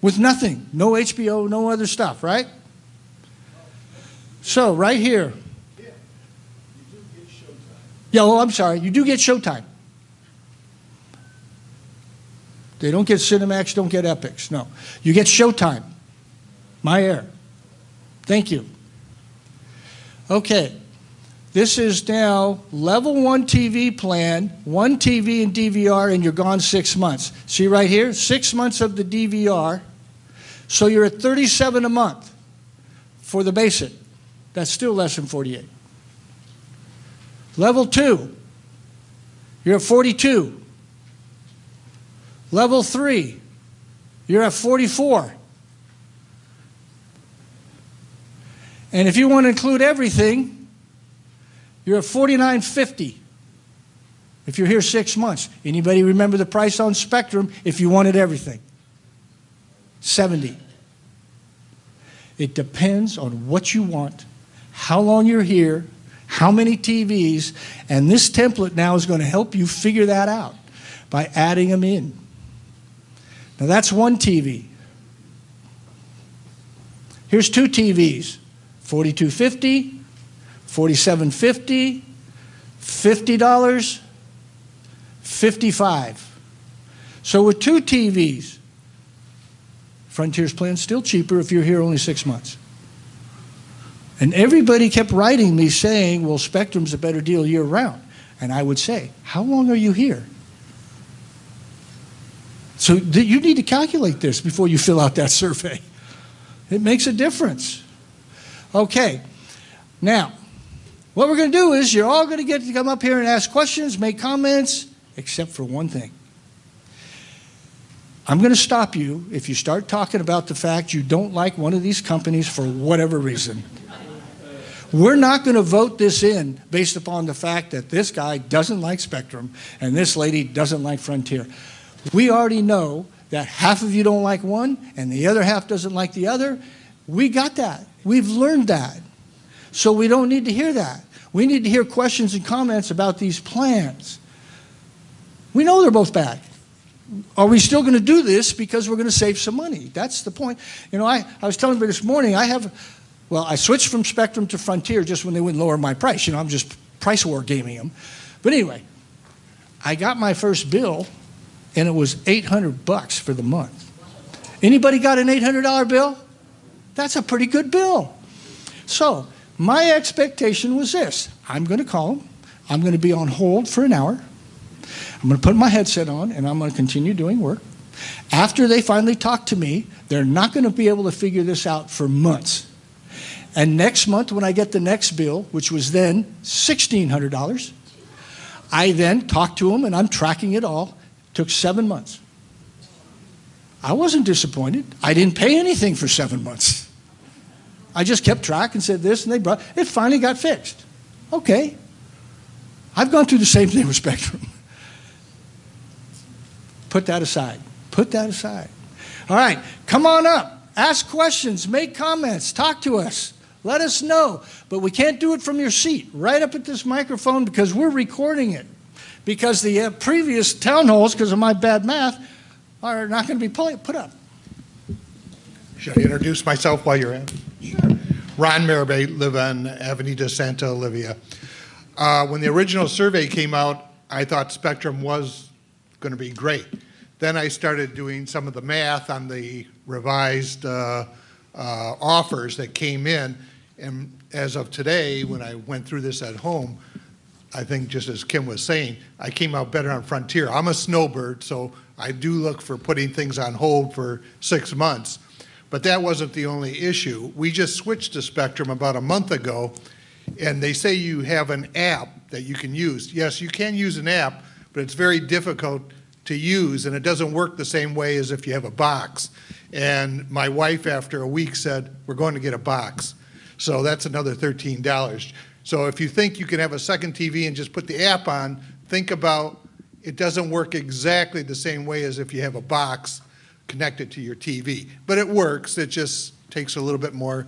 With nothing, no HBO, no other stuff, right? So right here. Yeah, you do get Showtime. Yeah, oh, I'm sorry, you do get Showtime. They don't get Cinemax, don't get Epics, no. You get Showtime, My Air. Thank you. Okay, this is now level 1 TV plan, 1 TV and DVR, and you're gone 6 months. See right here, 6 months of the DVR. So you're at $37 a month for the basic. That's still less than $48. Level 2, you're at $42. Level 3, you're at $44. And if you want to include everything, you're at $49.50 if you're here 6 months. Anybody remember the price on Spectrum if you wanted everything? $70. It depends on what you want, how long you're here, how many TVs, and this template now is going to help you figure that out by adding them in. Now that's 1 TV. Here's 2 TVs, $42.50, $47.50, $50, $55. So with 2 TVs, Frontier's plan's still cheaper if you're here only 6 months. And everybody kept writing me saying, well, Spectrum's a better deal year-round. And I would say, how long are you here? So you need to calculate this before you fill out that survey. It makes a difference. Okay, now, what we're going to do is you're all going to get to come up here and ask questions, make comments, except for one thing. I'm going to stop you if you start talking about the fact you don't like one of these companies for whatever reason. We're not going to vote this in based upon the fact that this guy doesn't like Spectrum and this lady doesn't like Frontier. We already know that half of you don't like one and the other half doesn't like the other. We got that. We've learned that. So we don't need to hear that. We need to hear questions and comments about these plans. We know they're both bad. Are we still going to do this because we're going to save some money? That's the point. You know, I was telling you this morning, I switched from Spectrum to Frontier just when they wouldn't lower my price. You know, I'm just price war gaming them. But anyway, I got my first bill, and it was $800 for the month. Anybody got an $800 bill? That's a pretty good bill. So my expectation was this. I'm going to call them. I'm going to be on hold for an hour. I'm going to put my headset on, and I'm going to continue doing work. After they finally talk to me, they're not going to be able to figure this out for months. And next month, when I get the next bill, which was then $1,600, I then talked to them, and I'm tracking it all. It took 7 months. I wasn't disappointed. I didn't pay anything for 7 months. I just kept track and said this, and they brought it. Finally got fixed. Okay. I've gone through the same thing with Spectrum. Put that aside. Put that aside. All right, come on up. Ask questions, make comments, talk to us. Let us know. But we can't do it from your seat, right up at this microphone, because we're recording it. Because the previous town halls, because of my bad math, are not going to be put up. Should I introduce myself while you're in? Sure. Ron Marabay, live on Avenida Santa Olivia. When the original survey came out, I thought Spectrum was going to be great. Then I started doing some of the math on the revised offers that came in, and as of today, when I went through this at home, I think just as Kim was saying, I came out better on Frontier. I'm a snowbird, so I do look for putting things on hold for 6 months. But that wasn't the only issue. We just switched to Spectrum about a month ago, and they say you have an app that you can use. Yes, you can use an app, but it's very difficult to use, and it doesn't work the same way as if you have a box. And my wife, after a week, said, we're going to get a box. So that's another $13. So if you think you can have a second TV and just put the app on, think about it doesn't work exactly the same way as if you have a box connected to your TV. But it works, it just takes a little bit more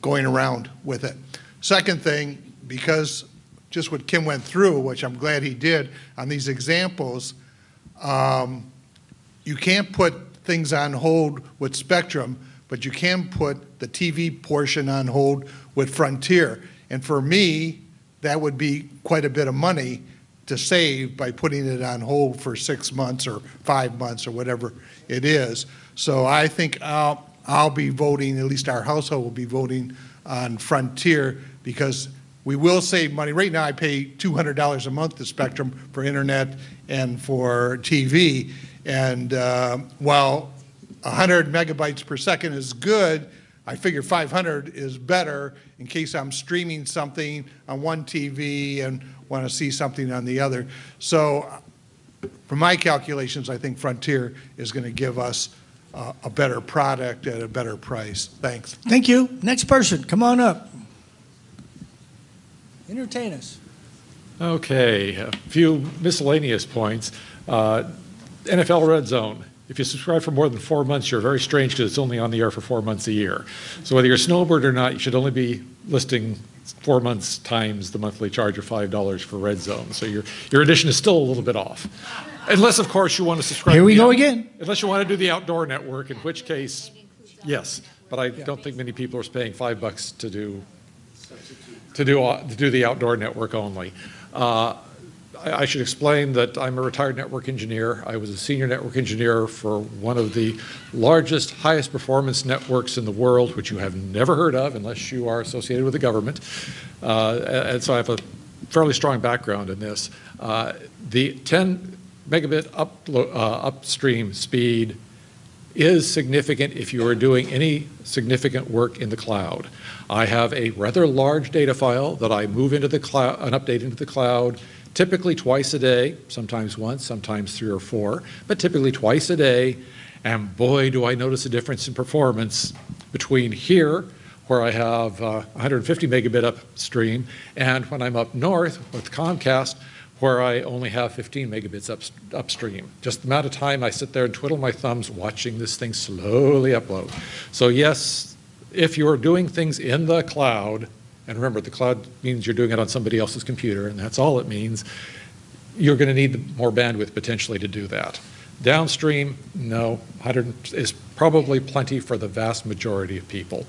going around with it. Second thing, because just what Kim went through, which I'm glad he did on these examples, you can't put things on hold with Spectrum, but you can put the TV portion on hold with Frontier. And for me, that would be quite a bit of money to save by putting it on hold for 6 months or 5 months or whatever it is. So I think I'll be voting, at least our household will be voting on Frontier, because we will save money. Right now I pay $200 a month to Spectrum for internet and for TV. And while 100 megabytes per second is good, I figure 500 is better in case I'm streaming something on one TV and want to see something on the other. So from my calculations, I think Frontier is going to give us a better product at a better price. Thanks. Thank you. Next person, come on up. Entertain us. Okay, a few miscellaneous points. NFL Red Zone. If you subscribe for more than 4 months, you're very strange because it's only on the air for 4 months a year. So whether you're a snowbird or not, you should only be listing 4 months times the monthly charge of $5 for Red Zone. So your addition is still a little bit off. Unless, of course, you want to subscribe. Here we go again. Unless you want to do the outdoor network, in which case, yes. But I don't think many people are paying $5 to do the outdoor network only. I should explain that I'm a retired network engineer. I was a senior network engineer for one of the largest, highest performance networks in the world, which you have never heard of unless you are associated with the government. And so I have a fairly strong background in this. The 10 megabit upstream speed is significant if you are doing any significant work in the cloud. I have a rather large data file that I move into the cloud and update into the cloud, typically twice a day, sometimes once, sometimes 3 or 4, but typically twice a day. And boy, do I notice a difference in performance between here, where I have 150 megabit upstream, and when I'm up north with Comcast, where I only have 15 megabits upstream. Just the amount of time I sit there and twiddle my thumbs watching this thing slowly upload. So yes, if you're doing things in the cloud, and remember, the cloud means you're doing it on somebody else's computer, and that's all it means, you're going to need more bandwidth potentially to do that. Downstream, no, 100 is probably plenty for the vast majority of people.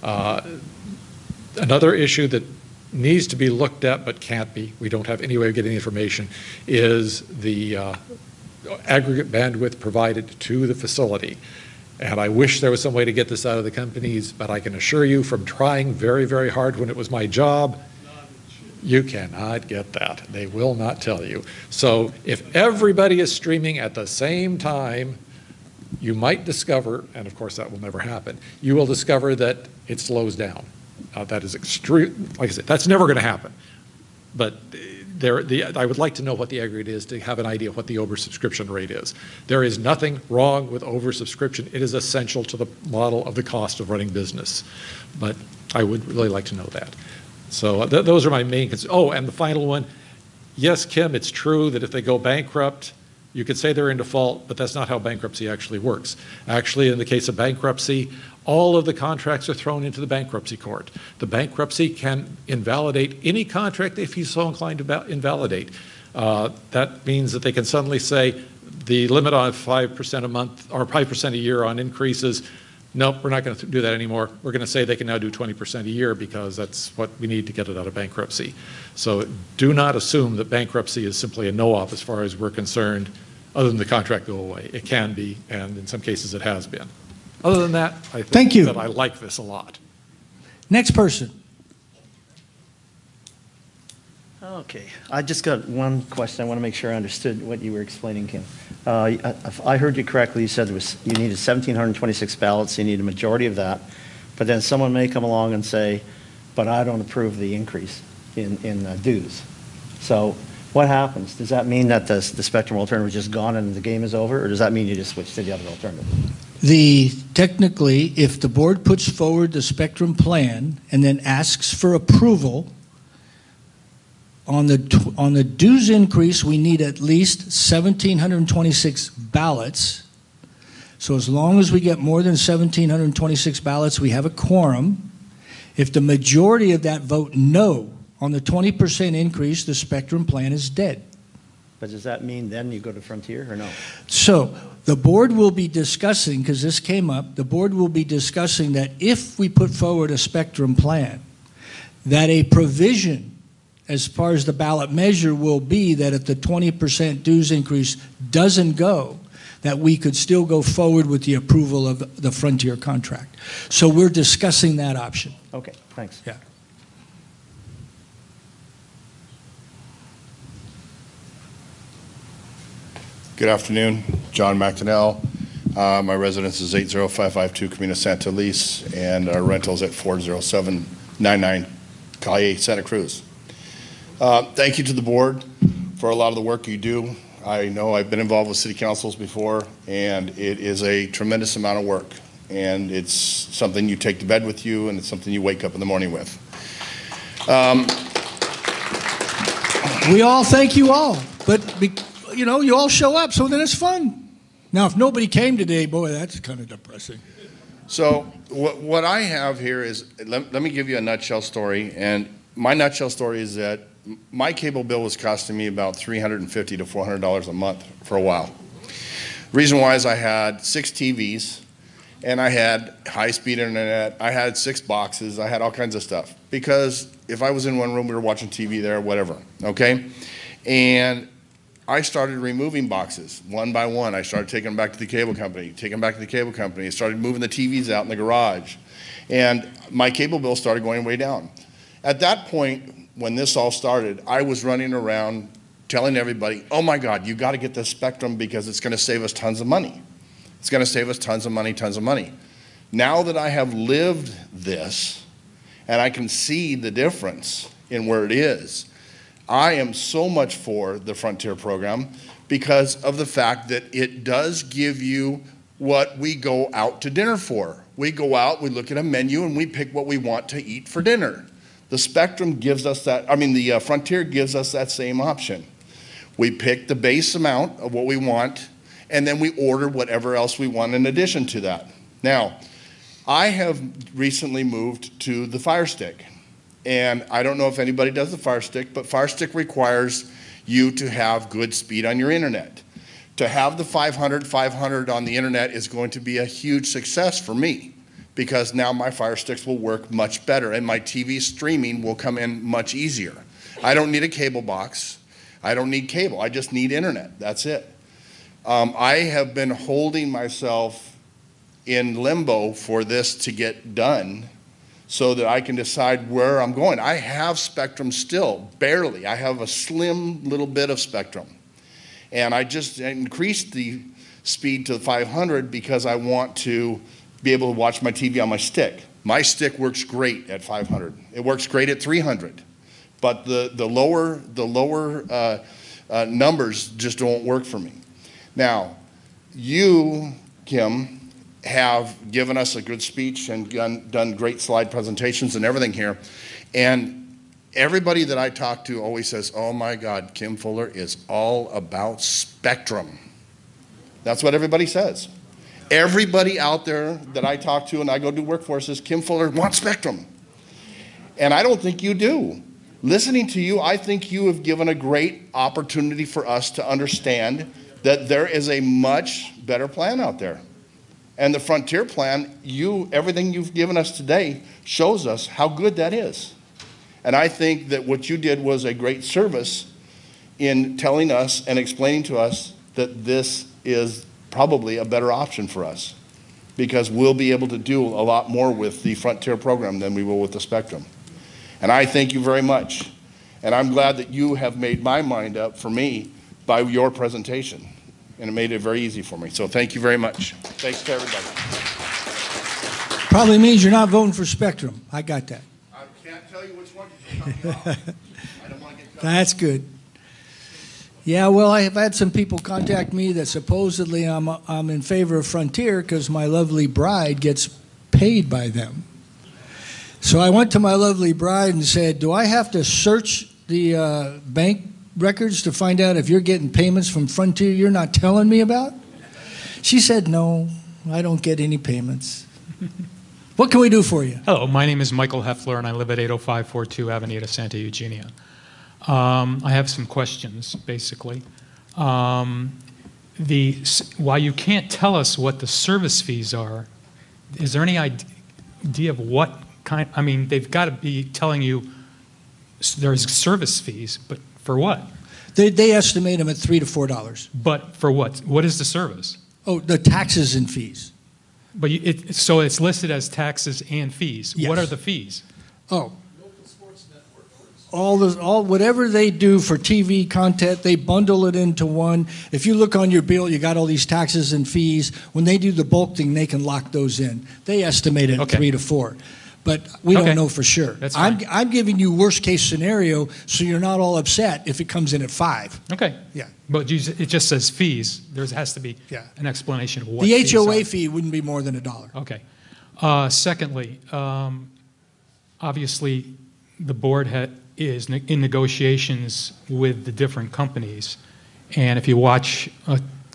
Another issue that needs to be looked at but can't be, we don't have any way of getting the information, is the aggregate bandwidth provided to the facility. And I wish there was some way to get this out of the companies, but I can assure you from trying very, very hard when it was my job, you cannot get that. They will not tell you. So if everybody is streaming at the same time, you might discover, and of course that will never happen, you will discover that it slows down. That is extreme, like I said, that's never going to happen. But I would like to know what the aggregate is to have an idea of what the oversubscription rate is. There is nothing wrong with oversubscription. It is essential to the model of the cost of running business. But I would really like to know that. So those are my main concerns. Oh, and the final one, yes, Kim, it's true that if they go bankrupt, you could say they're in default, but that's not how bankruptcy actually works. Actually, in the case of bankruptcy, all of the contracts are thrown into the bankruptcy court. The bankruptcy can invalidate any contract if he's so inclined to invalidate. That means that they can suddenly say the limit on 5% a month or 5% a year on increases, nope, we're not going to do that anymore. We're going to say they can now do 20% a year because that's what we need to get it out of bankruptcy. So do not assume that bankruptcy is simply a no-op as far as we're concerned, other than the contract go away. It can be, and in some cases it has been. Other than that, I think that I like this a lot. Next person. Okay, I just got one question. I want to make sure I understood what you were explaining, Kim. If I heard you correctly, you said you needed 1,726 ballots, you need a majority of that, but then someone may come along and say, but I don't approve the increase in dues. So what happens? Does that mean that the Spectrum alternative is just gone and the game is over, or does that mean you just switch to the other alternative? Technically, if the board puts forward the Spectrum plan and then asks for approval, on the dues increase, we need at least 1,726 ballots. So as long as we get more than 1,726 ballots, we have a quorum. If the majority of that vote no on the 20% increase, the Spectrum plan is dead. But does that mean then you go to Frontier or no? So the board will be discussing, because this came up, the board will be discussing that if we put forward a Spectrum plan, that a provision as far as the ballot measure will be that if the 20% dues increase doesn't go, that we could still go forward with the approval of the Frontier contract. So we're discussing that option. Okay, thanks. Yeah. Good afternoon, John McDonnell. My residence is 80552 Camino Santa Luis, and our rental is at 40799 Calle, Santa Cruz. Thank you to the board for a lot of the work you do. I know I've been involved with city councils before, and it is a tremendous amount of work. And it's something you take to bed with you, and it's something you wake up in the morning with. We all thank you all, but you know, you all show up, so then it's fun. Now, if nobody came today, boy, that's kind of depressing. So what I have here is, let me give you a nutshell story. And my nutshell story is that my cable bill was costing me about $350 to $400 a month for a while. Reason why is I had 6 TVs, and I had high-speed internet. I had 6 boxes. I had all kinds of stuff. Because if I was in one room, we were watching TV there, whatever, okay? And I started removing boxes one by one. I started taking them back to the cable company, I started moving the TVs out in the garage. And my cable bill started going way down. At that point, when this all started, I was running around telling everybody, oh my God, you got to get this Spectrum because it's going to save us tons of money. It's going to save us tons of money, tons of money. Now that I have lived this and I can see the difference in where it is, I am so much for the Frontier program because of the fact that it does give you what we go out to dinner for. We go out, we look at a menu, and we pick what we want to eat for dinner. The Spectrum gives us that, the Frontier gives us that same option. We pick the base amount of what we want, and then we order whatever else we want in addition to that. Now, I have recently moved to the Fire Stick, and I don't know if anybody does the Fire Stick, but Fire Stick requires you to have good speed on your internet. To have the 500 on the internet is going to be a huge success for me, because now my Fire Sticks will work much better and my TV streaming will come in much easier. I don't need a cable box. I don't need cable. I just need internet. That's it. I have been holding myself in limbo for this to get done so that I can decide where I'm going. I have Spectrum still, barely. I have a slim little bit of Spectrum. And I just increased the speed to 500 because I want to be able to watch my TV on my stick. My stick works great at 500. It works great at 300. but the lower numbers just don't work for me. Now, you, Kim, have given us a good speech and done great slide presentations and everything here. And everybody that I talk to always says, oh my God, Kim Fuller is all about spectrum. That's what everybody says. Everybody out there that I talk to and I go do workforces, Kim Fuller wants spectrum. And I don't think you do. Listening to you, I think you have given a great opportunity for us to understand that there is a much better plan out there. And the Frontier plan, everything you've given us today shows us how good that is. And I think that what you did was a great service in telling us and explaining to us that this is probably a better option for us, because we'll be able to do a lot more with the Frontier program than we will with the Spectrum. And I thank you very much. And I'm glad that you have made my mind up for me by your presentation. And it made it very easy for me. So thank you very much. Thanks to everybody. Probably means you're not voting for Spectrum. I got that. I can't tell you which one you cut me off. I don't want to get cut. That's good. Yeah, well, I've had some people contact me that supposedly I'm in favor of Frontier because my lovely bride gets paid by them. So I went to my lovely bride and said, do I have to search the bank records to find out if you're getting payments from Frontier you're not telling me about? She said, no, I don't get any payments. What can we do for you? Hello, my name is Michael Heffler, and I live at 80542 Avenida Santa Eugenia. I have some questions, basically. Why you can't tell us what the service fees are, is there any idea of what kind? I mean, they've got to be telling you there's service fees, but for what? They estimate them at $3 to $4. But for what? What is the service? Oh, the taxes and fees. But so it's listed as taxes and fees. Yes. What are the fees? Oh. Whatever they do for TV content, they bundle it into one. If you look on your bill, you got all these taxes and fees. When they do the bulk thing, they can lock those in. They estimate it at 3 to 4. But we don't know for sure. That's fine. I'm giving you worst case scenario so you're not all upset if it comes in at 5. Okay. Yeah. But it just says fees. There has to be an explanation of what the fees HOA are. fee wouldn't be more than $1. Okay. Secondly, obviously the board is in negotiations with the different companies. And if you watch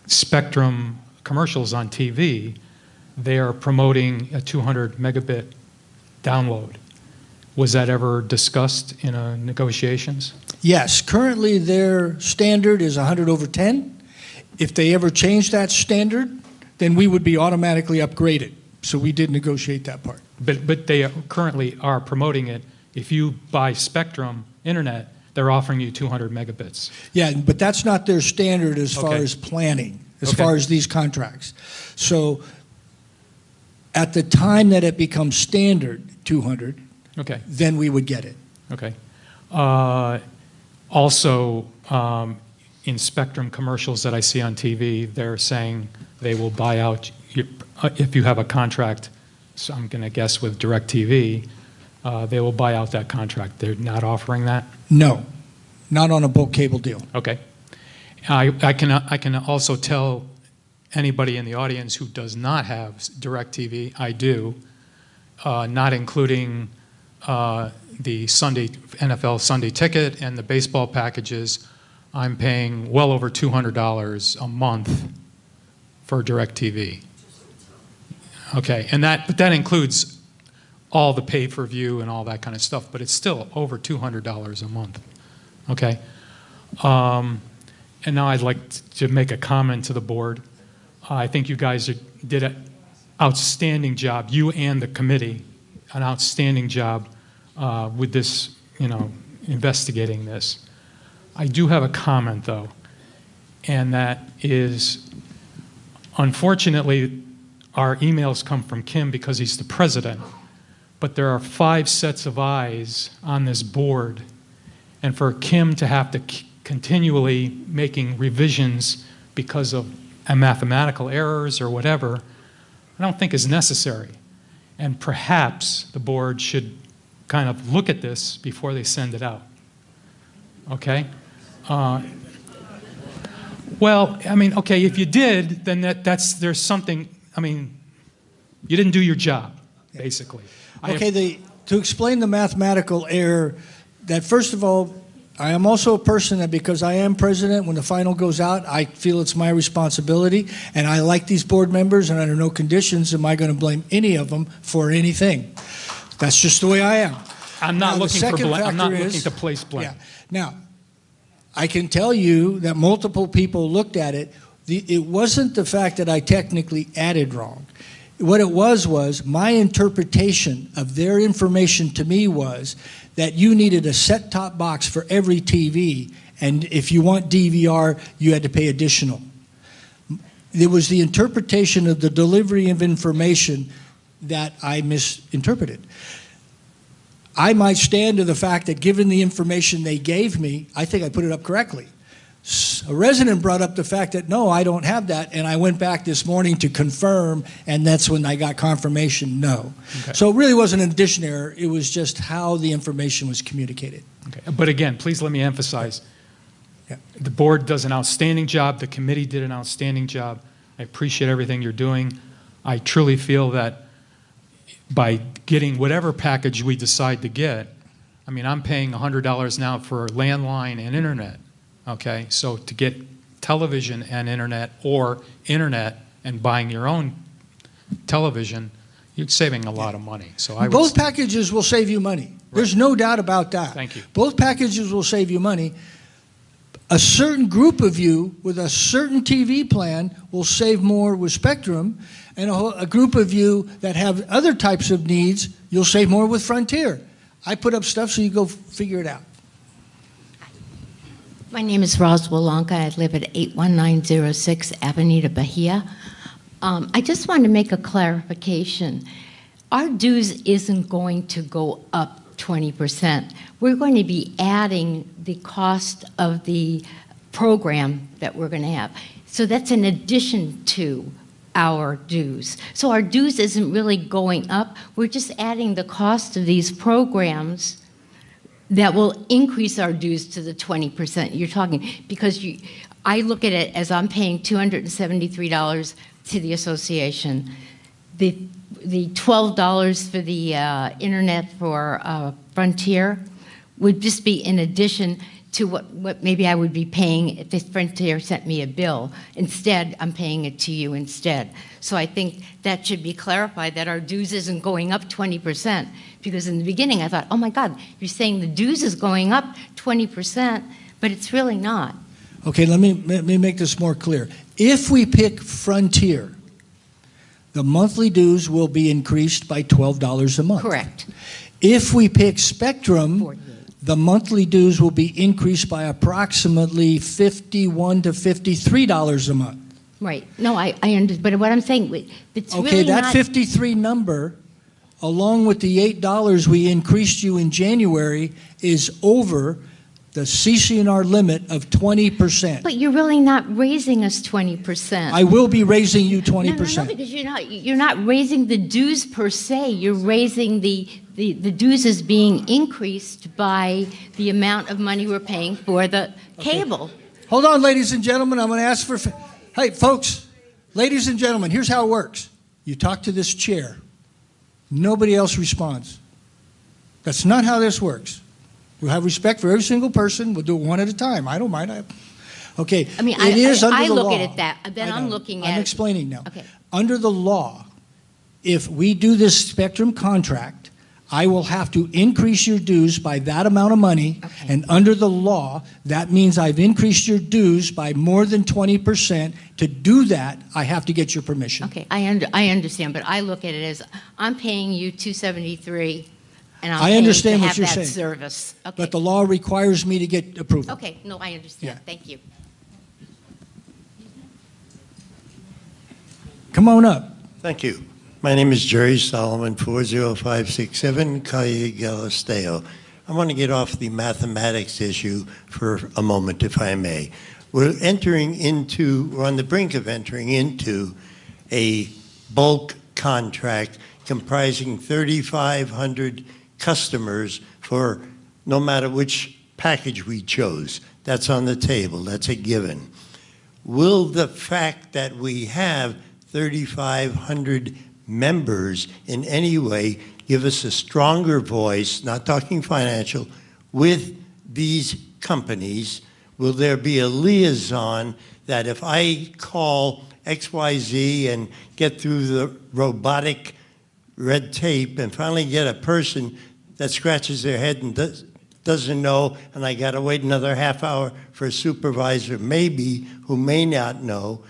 Spectrum commercials on TV, they are promoting a 200 megabit download. Was that ever discussed in negotiations? Yes. Currently, their standard is 100 over 10. If they ever change that standard, then we would be automatically upgraded. So we did negotiate that part. But they currently are promoting it. If you buy Spectrum Internet, they're offering you 200 megabits. Yeah, but that's not their standard as far as planning, as far as these contracts. So at the time that it becomes standard, 200, then we would get it. Okay. Also, in Spectrum commercials that I see on TV, they're saying they will buy out, if you have a contract, so I'm going to guess with DirecTV, they will buy out that contract. They're not offering that? No, not on a bulk cable deal. Okay. I can also tell anybody in the audience who does not have DirecTV, I do, not including the NFL Sunday ticket and the baseball packages, I'm paying well over $200 a month for DirecTV. Okay, and that includes all the pay-per-view and all that kind of stuff, but it's still over $200 a month. Okay, and now I'd like to make a comment to the board. I think you guys did an outstanding job, you and the committee, an outstanding job with this, investigating this. I do have a comment, though, and that is, unfortunately, our emails come from Kim because he's the president, but there are 5 sets of eyes on this board, and for Kim to have to continually making revisions because of mathematical errors or whatever, I don't think is necessary. And perhaps the board should kind of look at this before they send it out. okay? Well, I mean, okay, if you did, then there's something, I mean, you didn't do your job, basically. Okay, to explain the mathematical error, that first of all, I am also a person that because I am president, when the final goes out, I feel it's my responsibility, and I like these board members, and under no conditions am I going to blame any of them for anything. That's just the way I am. I'm not Now, looking the for second blame. I'm not factor looking is- to place blame. Yeah. Now, I can tell you that multiple people looked at it. It wasn't the fact that I technically added wrong. What it was my interpretation of their information to me was that you needed a set-top box for every TV, and if you want DVR, you had to pay additional. It was the interpretation of the delivery of information that I misinterpreted. I might stand to the fact that given the information they gave me, I think I put it up correctly. A resident brought up the fact that, no, I don't have that, and I went back this morning to confirm, and that's when I got confirmation, no. Okay. So it really wasn't an addition error, it was just how the information was communicated. Okay. But again, please let me emphasize, Yeah. the board does an outstanding job, the committee did an outstanding job. I appreciate everything you're doing. I truly feel that by getting whatever package we decide to get, I mean, I'm paying $100 now for landline and internet, okay? So to get television and internet, or internet and buying your own television, you're saving a lot of money. So I would... Both packages will save you money. There's no doubt about that. Thank you. Both packages will save you money. A certain group of you with a certain TV plan will save more with Spectrum, and a group of you that have other types of needs, you'll save more with Frontier. I put up stuff so you go figure it out. My name is Roswell Lonka. I live at 81906 Avenida Bahia. I just wanted to make a clarification. Our dues isn't going to go up 20%. We're going to be adding the cost of the program that we're going to have. So that's in addition to our dues. So our dues isn't really going up. We're just adding the cost of these programs that will increase our dues to the 20% you're talking. Because I look at it as I'm paying $273 to the association. The $12 for the internet for Frontier would just be in addition to what maybe I would be paying if Frontier sent me a bill. Instead, I'm paying it to you instead. So I think that should be clarified, that our dues isn't going up 20%. Because in the beginning, I thought, oh my God, you're saying the dues is going up 20%, but it's really not. Okay, let me make this more clear. If we pick Frontier, the monthly dues will be increased by $12 a month. Correct. If we pick Spectrum, 48. the monthly dues will be increased by approximately $51 to $53 a month. Right. No, I understand. But what I'm saying, it's Okay, really that not... 53 number, along with the $8 we increased you in January, is over the CC&R limit of 20%. But you're really not raising us 20%. I will be raising you 20%. No, because you're not raising the dues per se. You're raising the dues is being increased by the amount of money we're paying for the cable. Hold on, ladies and gentlemen. I'm going to ask for... Hey, folks, ladies and gentlemen, here's how it works. You talk to this chair. Nobody else responds. That's not how this works. We'll have respect for every single person. We'll do it one at a time. I don't mind. Okay. I mean, it is under I the look law. at it that, then I I'm know. looking at I'm it. explaining now. Okay. Under the law, if we do this Spectrum contract, I will have to increase your dues by that amount of money. Okay. And under the law, that means I've increased your dues by more than 20%. To do that, I have to get your permission. Okay, I understand, but I look at it as I'm paying you $273, and I'm I paying understand to what have you're that saying. service. Okay. But the law requires me to get approval. Okay, no, I understand. Yeah. Thank you. Come on up. Thank you. My name is Jerry Solomon, 40567 Calle Galisteo. I want to get off the mathematics issue for a moment, if I may. We're on the brink of entering into a bulk contract comprising 3,500 customers for no matter which package we chose. That's on the table. That's a given. Will the fact that we have 3,500 members in any way give us a stronger voice, not talking financial, with these companies? Will there be a liaison that if I call XYZ and get through the robotic red tape and finally get a person that scratches their head and doesn't know, and I got to wait another half hour for a supervisor maybe who may not know,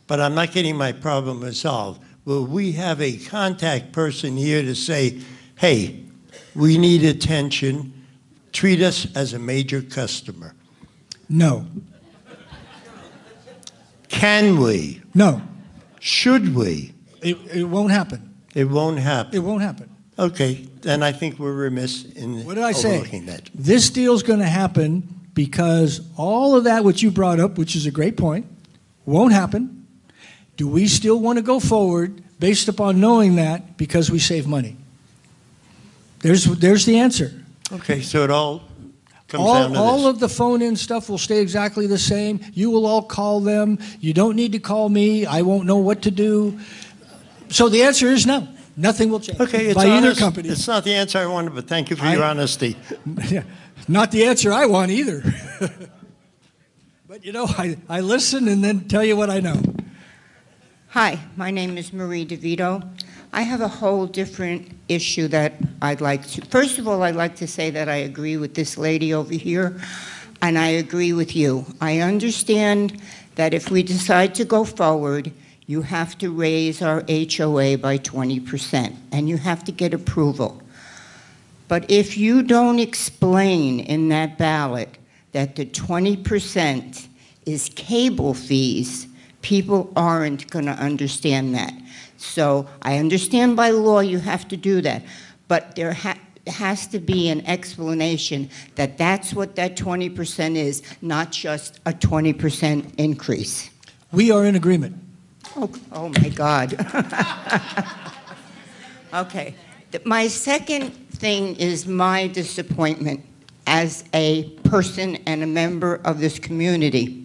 but I'm not getting my problem resolved? Will we have a contact person here to say, hey, we need attention, treat us as a major customer? No. Can we? No. Should we? It won't happen. It won't happen. It won't happen. Okay, then I think we're remiss in What did I say? overlooking that. This deal's going to happen because all of that which you brought up, which is a great point, won't happen. Do we still want to go forward based upon knowing that because we save money? There's the answer. Okay, so it all comes down to All this. of the phone-in stuff will stay exactly the same. You will all call them. You don't need to call me. I won't know what to do. So the answer is no. Nothing will change Okay, it's by either honest. company. It's not the answer I wanted, but thank you for your honesty. Yeah, not the answer I want either. But, you know, I listen and then tell you what I know. Hi, my name is Marie DeVito. I have a whole different issue that I'd like to... First of all, I'd like to say that I agree with this lady over here, and I agree with you. I understand that if we decide to go forward, you have to raise our HOA by 20%, and you have to get approval. But if you don't explain in that ballot that the 20% is cable fees, people aren't going to understand that. So I understand by law you have to do that, but there has to be an explanation that that's what that 20% is, not just a 20% increase. We are in agreement. Oh my God. Okay. My second thing is my disappointment as a person and a member of this community.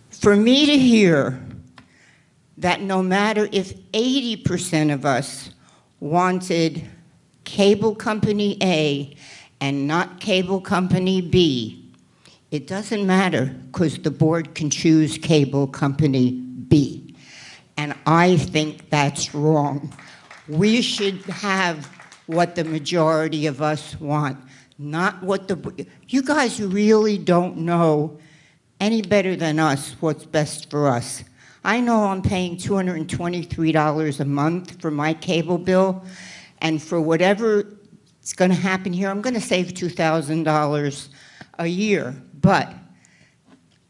For me to hear that no matter if 80% of us wanted cable company A and not cable company B, it doesn't matter because the board can choose cable company B. And I think that's wrong. We should have what the majority of us want, not what the... You guys really don't know any better than us what's best for us. I know I'm paying $223 a month for my cable bill, and for whatever is going to happen here, I'm going to save $2,000 a year. But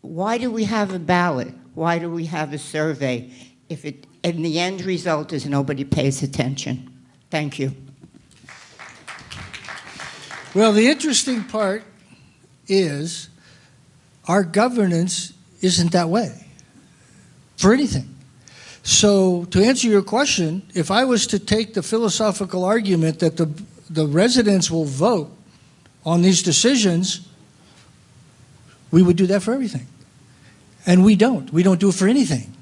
why do we have a ballot? Why do we have a survey if and the end result is nobody pays attention? Thank you. Well, the interesting part is our governance isn't that way for anything. So to answer your question, if I was to take the philosophical argument that the residents will vote on these decisions, we would do that for everything. And we don't. We don't do it for anything.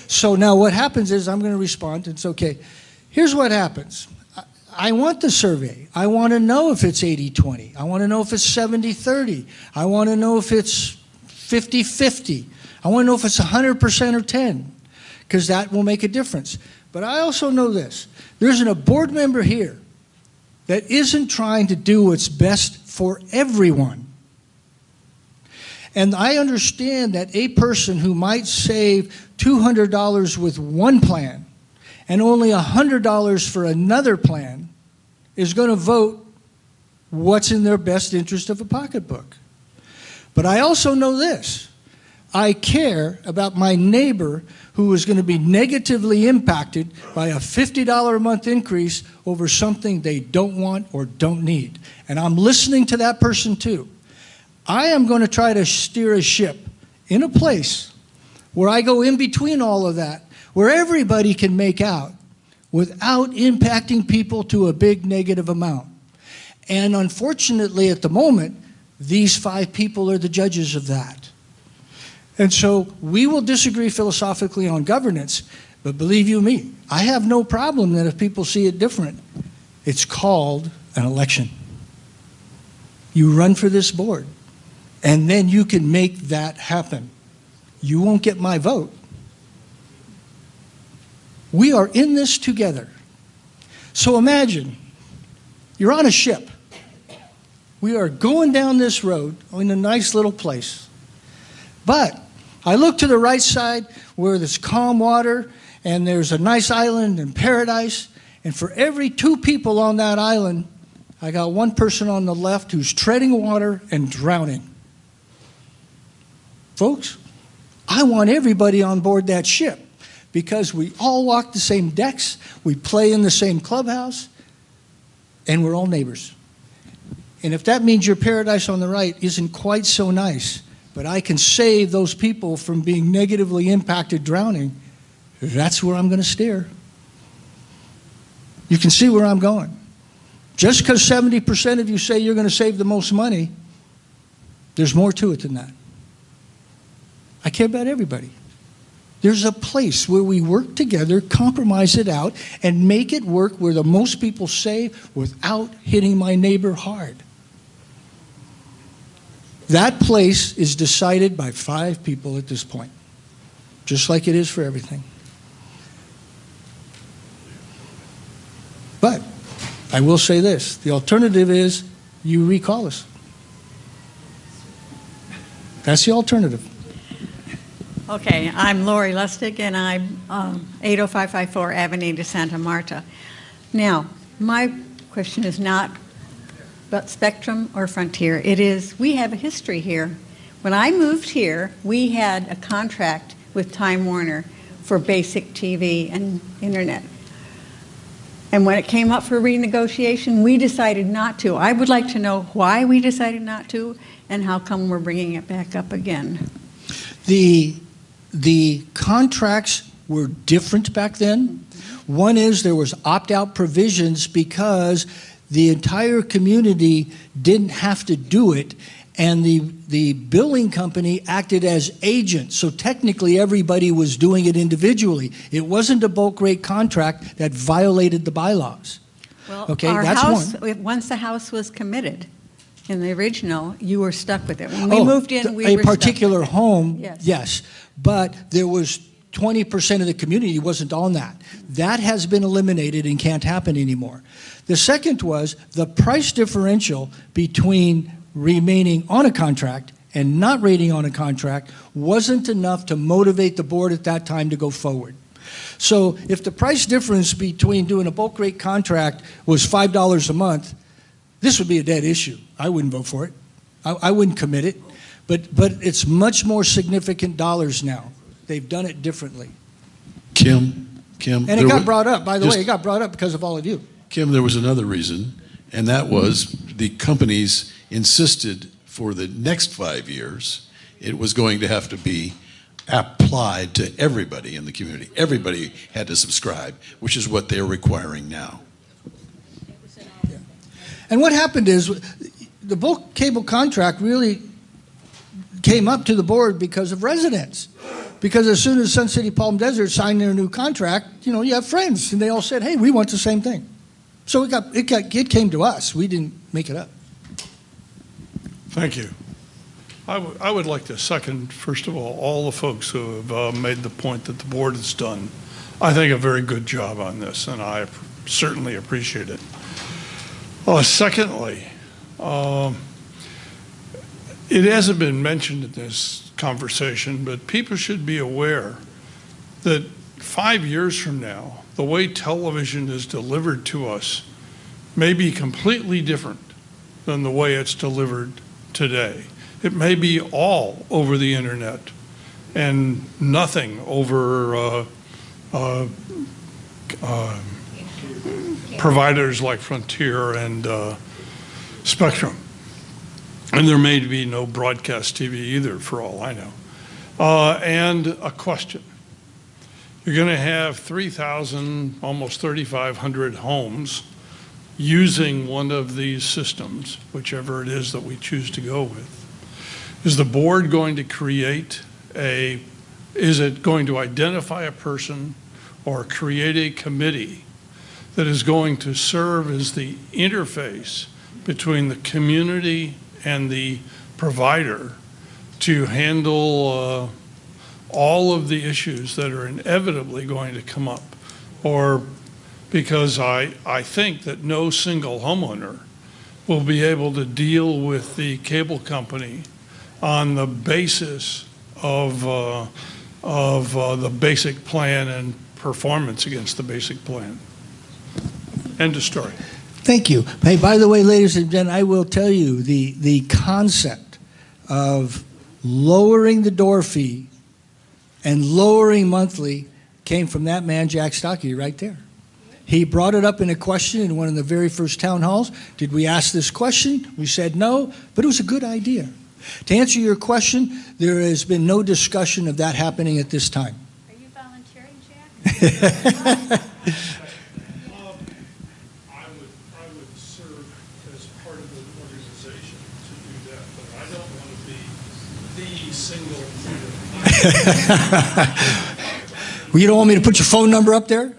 So now what happens is, I'm going to respond. It's okay. Here's what happens. I want the survey. I want to know if it's 80-20. I want to know if it's 70-30. I want to know if it's 50-50. I want to know if it's 100% or 10, because that will make a difference. But I also know this. There's a board member here that isn't trying to do what's best for everyone. And I understand that a person who might save $200 with one plan and only $100 for another plan is going to vote what's in their best interest of a pocketbook. But I also know this. I care about my neighbor who is going to be negatively impacted by a $50 a month increase over something they don't want or don't need. And I'm listening to that person too. I am going to try to steer a ship in a place where I go in between all of that, where everybody can make out without impacting people to a big negative amount. And unfortunately, at the moment, these 5 people are the judges of that. And so we will disagree philosophically on governance, but believe you me, I have no problem that if people see it different. It's called an election. You run for this board, and then you can make that happen. You won't get my vote. We are in this together. So imagine, you're on a ship. We are going down this road in a nice little place. But I look to the right side where there's calm water and there's a nice island in paradise. And for every 2 people on that island, I got 1 person on the left who's treading water and drowning. Folks, I want everybody on board that ship because we all walk the same decks, we play in the same clubhouse, and we're all neighbors. And if that means your paradise on the right isn't quite so nice, but I can save those people from being negatively impacted drowning, that's where I'm going to steer. You can see where I'm going. Just because 70% of you say you're going to save the most money, there's more to it than that. I care about everybody. There's a place where we work together, compromise it out, and make it work where the most people save without hitting my neighbor hard. That place is decided by 5 people at this point, just like it is for everything. But I will say this, the alternative is you recall us. That's the alternative. Okay, I'm Lori Lustig, and I'm 80554 Avenida Santa Marta. Now, my question is not about Spectrum or Frontier. It is, we have a history here. When I moved here, we had a contract with Time Warner for basic TV and internet. And when it came up for renegotiation, we decided not to. I would like to know why we decided not to and how come we're bringing it back up again. The contracts were different back then. One is there was opt-out provisions because the entire community didn't have to do it, and the billing company acted as agent. So technically everybody was doing it individually. It wasn't a bulk rate contract that violated the bylaws. Well, okay, our that's house, one. Once the house was committed, in the original, you were stuck with it. When we moved in, we a were stuck particular with it. home, Yes. yes, but there was 20% of the community wasn't on that. That has been eliminated and can't happen anymore. The second was the price differential between remaining on a contract and not rating on a contract wasn't enough to motivate the board at that time to go forward. So if the price difference between doing a bulk rate contract was $5 a month, this would be a dead issue. I wouldn't vote for it. I wouldn't commit it. But it's much more significant dollars now. They've done it differently. Kim. And it got brought up, by the way, it got brought up because of all of you. Kim, there was another reason, and that was the companies insisted for the next 5 years it was going to have to be applied to everybody in the community. Everybody had to subscribe, which is what they're requiring now. Yeah. And what happened is the bulk cable contract really came up to the board because of residents. Because as soon as Sun City Palm Desert signed their new contract, you have friends, and they all said, hey, we want the same thing. So it came to us. We didn't make it up. Thank you. I would like to second, first of all the folks who have made the point that the board has done, I think, a very good job on this, and I certainly appreciate it. Secondly, it hasn't been mentioned in this conversation, but people should be aware that 5 years from now, the way television is delivered to us may be completely different than the way it's delivered today. It may be all over the internet and nothing over providers like Frontier and Spectrum. And there may be no broadcast TV either, for all I know. And a question. You're going to have 3,000, almost 3,500 homes using one of these systems, whichever it is that we choose to go with, is the board going to is it going to identify a person or create a committee that is going to serve as the interface between the community and the provider to handle all of the issues that are inevitably going to come up? Or because I think that no single homeowner will be able to deal with the cable company on the basis of the basic plan and performance against the basic plan. End of story. Thank you. Hey, by the way, ladies and gentlemen, I will tell you the concept of lowering the door fee and lowering monthly came from that man, Jack Stockey, right there. He brought it up in a question in one of the very first town halls. Did we ask this question? We said no, but it was a good idea. To answer your question, there has been no discussion of that happening at this time. Are you volunteering, Jack? I would serve as part of the organization to do that, but I don't want to be the single leader. Well, you don't want me to put your phone number up there?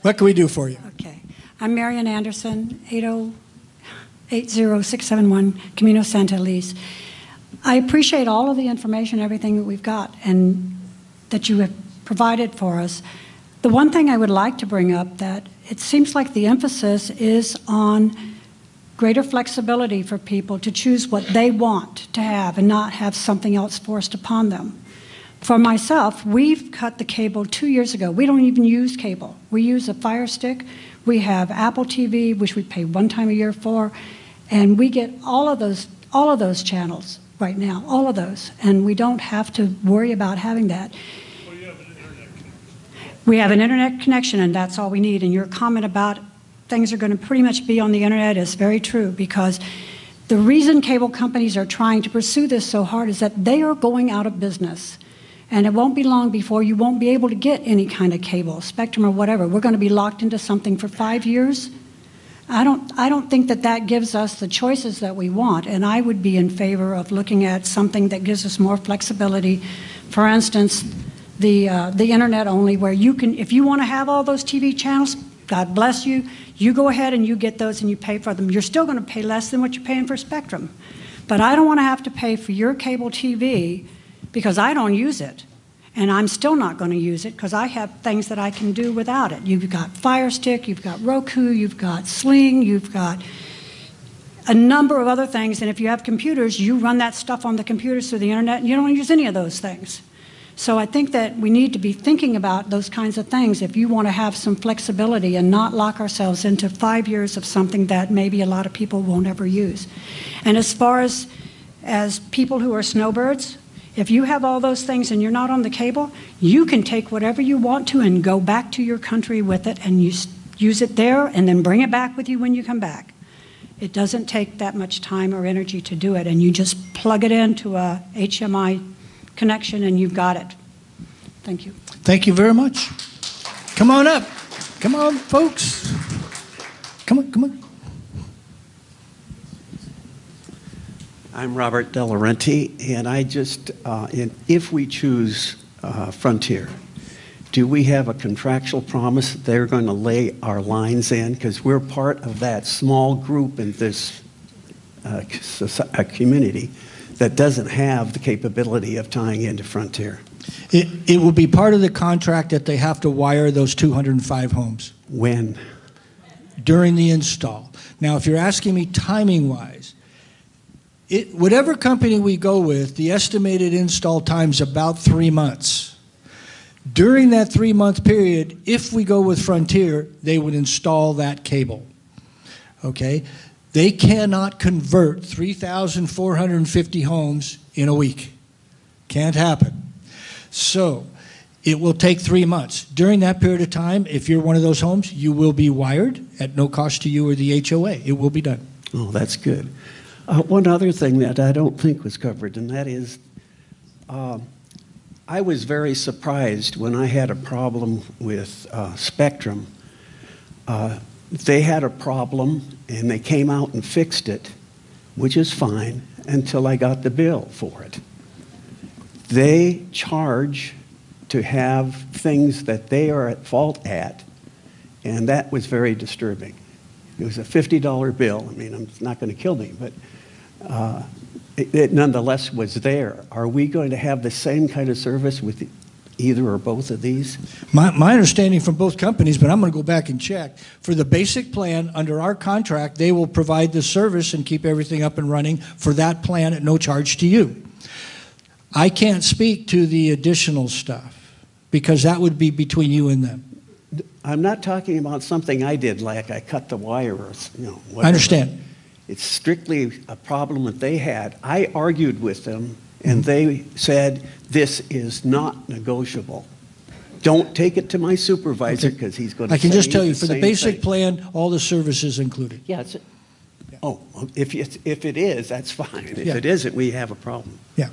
What can we do for you? Okay. I'm Marion Anderson, 80671 Camino Santa Elise. I appreciate all of the information, everything that we've got, and that you have provided for us. The one thing I would like to bring up, that it seems like the emphasis is on greater flexibility for people to choose what they want to have and not have something else forced upon them. For myself, we've cut the cable 2 years ago. We don't even use cable. We use a Fire Stick. We have Apple TV, which we pay one time a year for, and we get all of those channels right now, all of those, and we don't have to worry about having that. Well, you have an internet connection. We have an internet connection, and that's all we need. And your comment about things are going to pretty much be on the internet is very true, because the reason cable companies are trying to pursue this so hard is that they are going out of business. And it won't be long before you won't be able to get any kind of cable, Spectrum or whatever. We're going to be locked into something for 5 years. I don't think that that gives us the choices that we want, and I would be in favor of looking at something that gives us more flexibility. For instance, the internet only, where you can, if you want to have all those TV channels, God bless you, you go ahead and you get those and you pay for them. You're still going to pay less than what you're paying for Spectrum. But I don't want to have to pay for your cable TV because I don't use it. And I'm still not going to use it because I have things that I can do without it. You've got Fire Stick, you've got Roku, you've got Sling, you've got a number of other things. And if you have computers, you run that stuff on the computers through the internet, and you don't use any of those things. So I think that we need to be thinking about those kinds of things if you want to have some flexibility and not lock ourselves into 5 years of something that maybe a lot of people won't ever use. And as far as people who are snowbirds, if you have all those things and you're not on the cable, you can take whatever you want to and go back to your country with it and use it there and then bring it back with you when you come back. It doesn't take that much time or energy to do it, and you just plug it into a HMI connection and you've got it. Thank you. Thank you very much. Come on up. Come on, folks. Come on, come on. I'm Robert De Laurenti, and I just, if we choose Frontier, do we have a contractual promise that they're going to lay our lines in? Because we're part of that small group in this community that doesn't have the capability of tying into Frontier. It will be part of the contract that they have to wire those 205 homes. When? During the install. Now, if you're asking me timing-wise, whatever company we go with, the estimated install time is about 3 months. During that 3-month period, if we go with Frontier, they would install that cable. Okay? They cannot convert 3,450 homes in a week. Can't happen. So it will take 3 months. During that period of time, if you're one of those homes, you will be wired at no cost to you or the HOA. It will be done. Oh, that's good. One other thing that I don't think was covered, and that is I was very surprised when I had a problem with Spectrum They had a problem, and they came out and fixed it, which is fine, until I got the bill for it. They charge to have things that they are at fault at, and that was very disturbing. It was a $50 bill. I mean, it's not going to kill me, but it nonetheless was there. Are we going to have the same kind of service with either or both of these? My understanding from both companies, but I'm going to go back and check, for the basic plan, under our contract, they will provide the service and keep everything up and running for that plan at no charge to you. I can't speak to the additional stuff because that would be between you and them. I'm not talking about something I did, like I cut the wire or, whatever. I understand. It's strictly a problem that they had. I argued with them, and they said, this is not negotiable. Don't take it to my supervisor because he's going to say I can just tell you, the for the same basic thing. plan, all the services included. Yeah, oh, if it is, that's fine. If Yeah. it isn't, we have a problem. Yeah.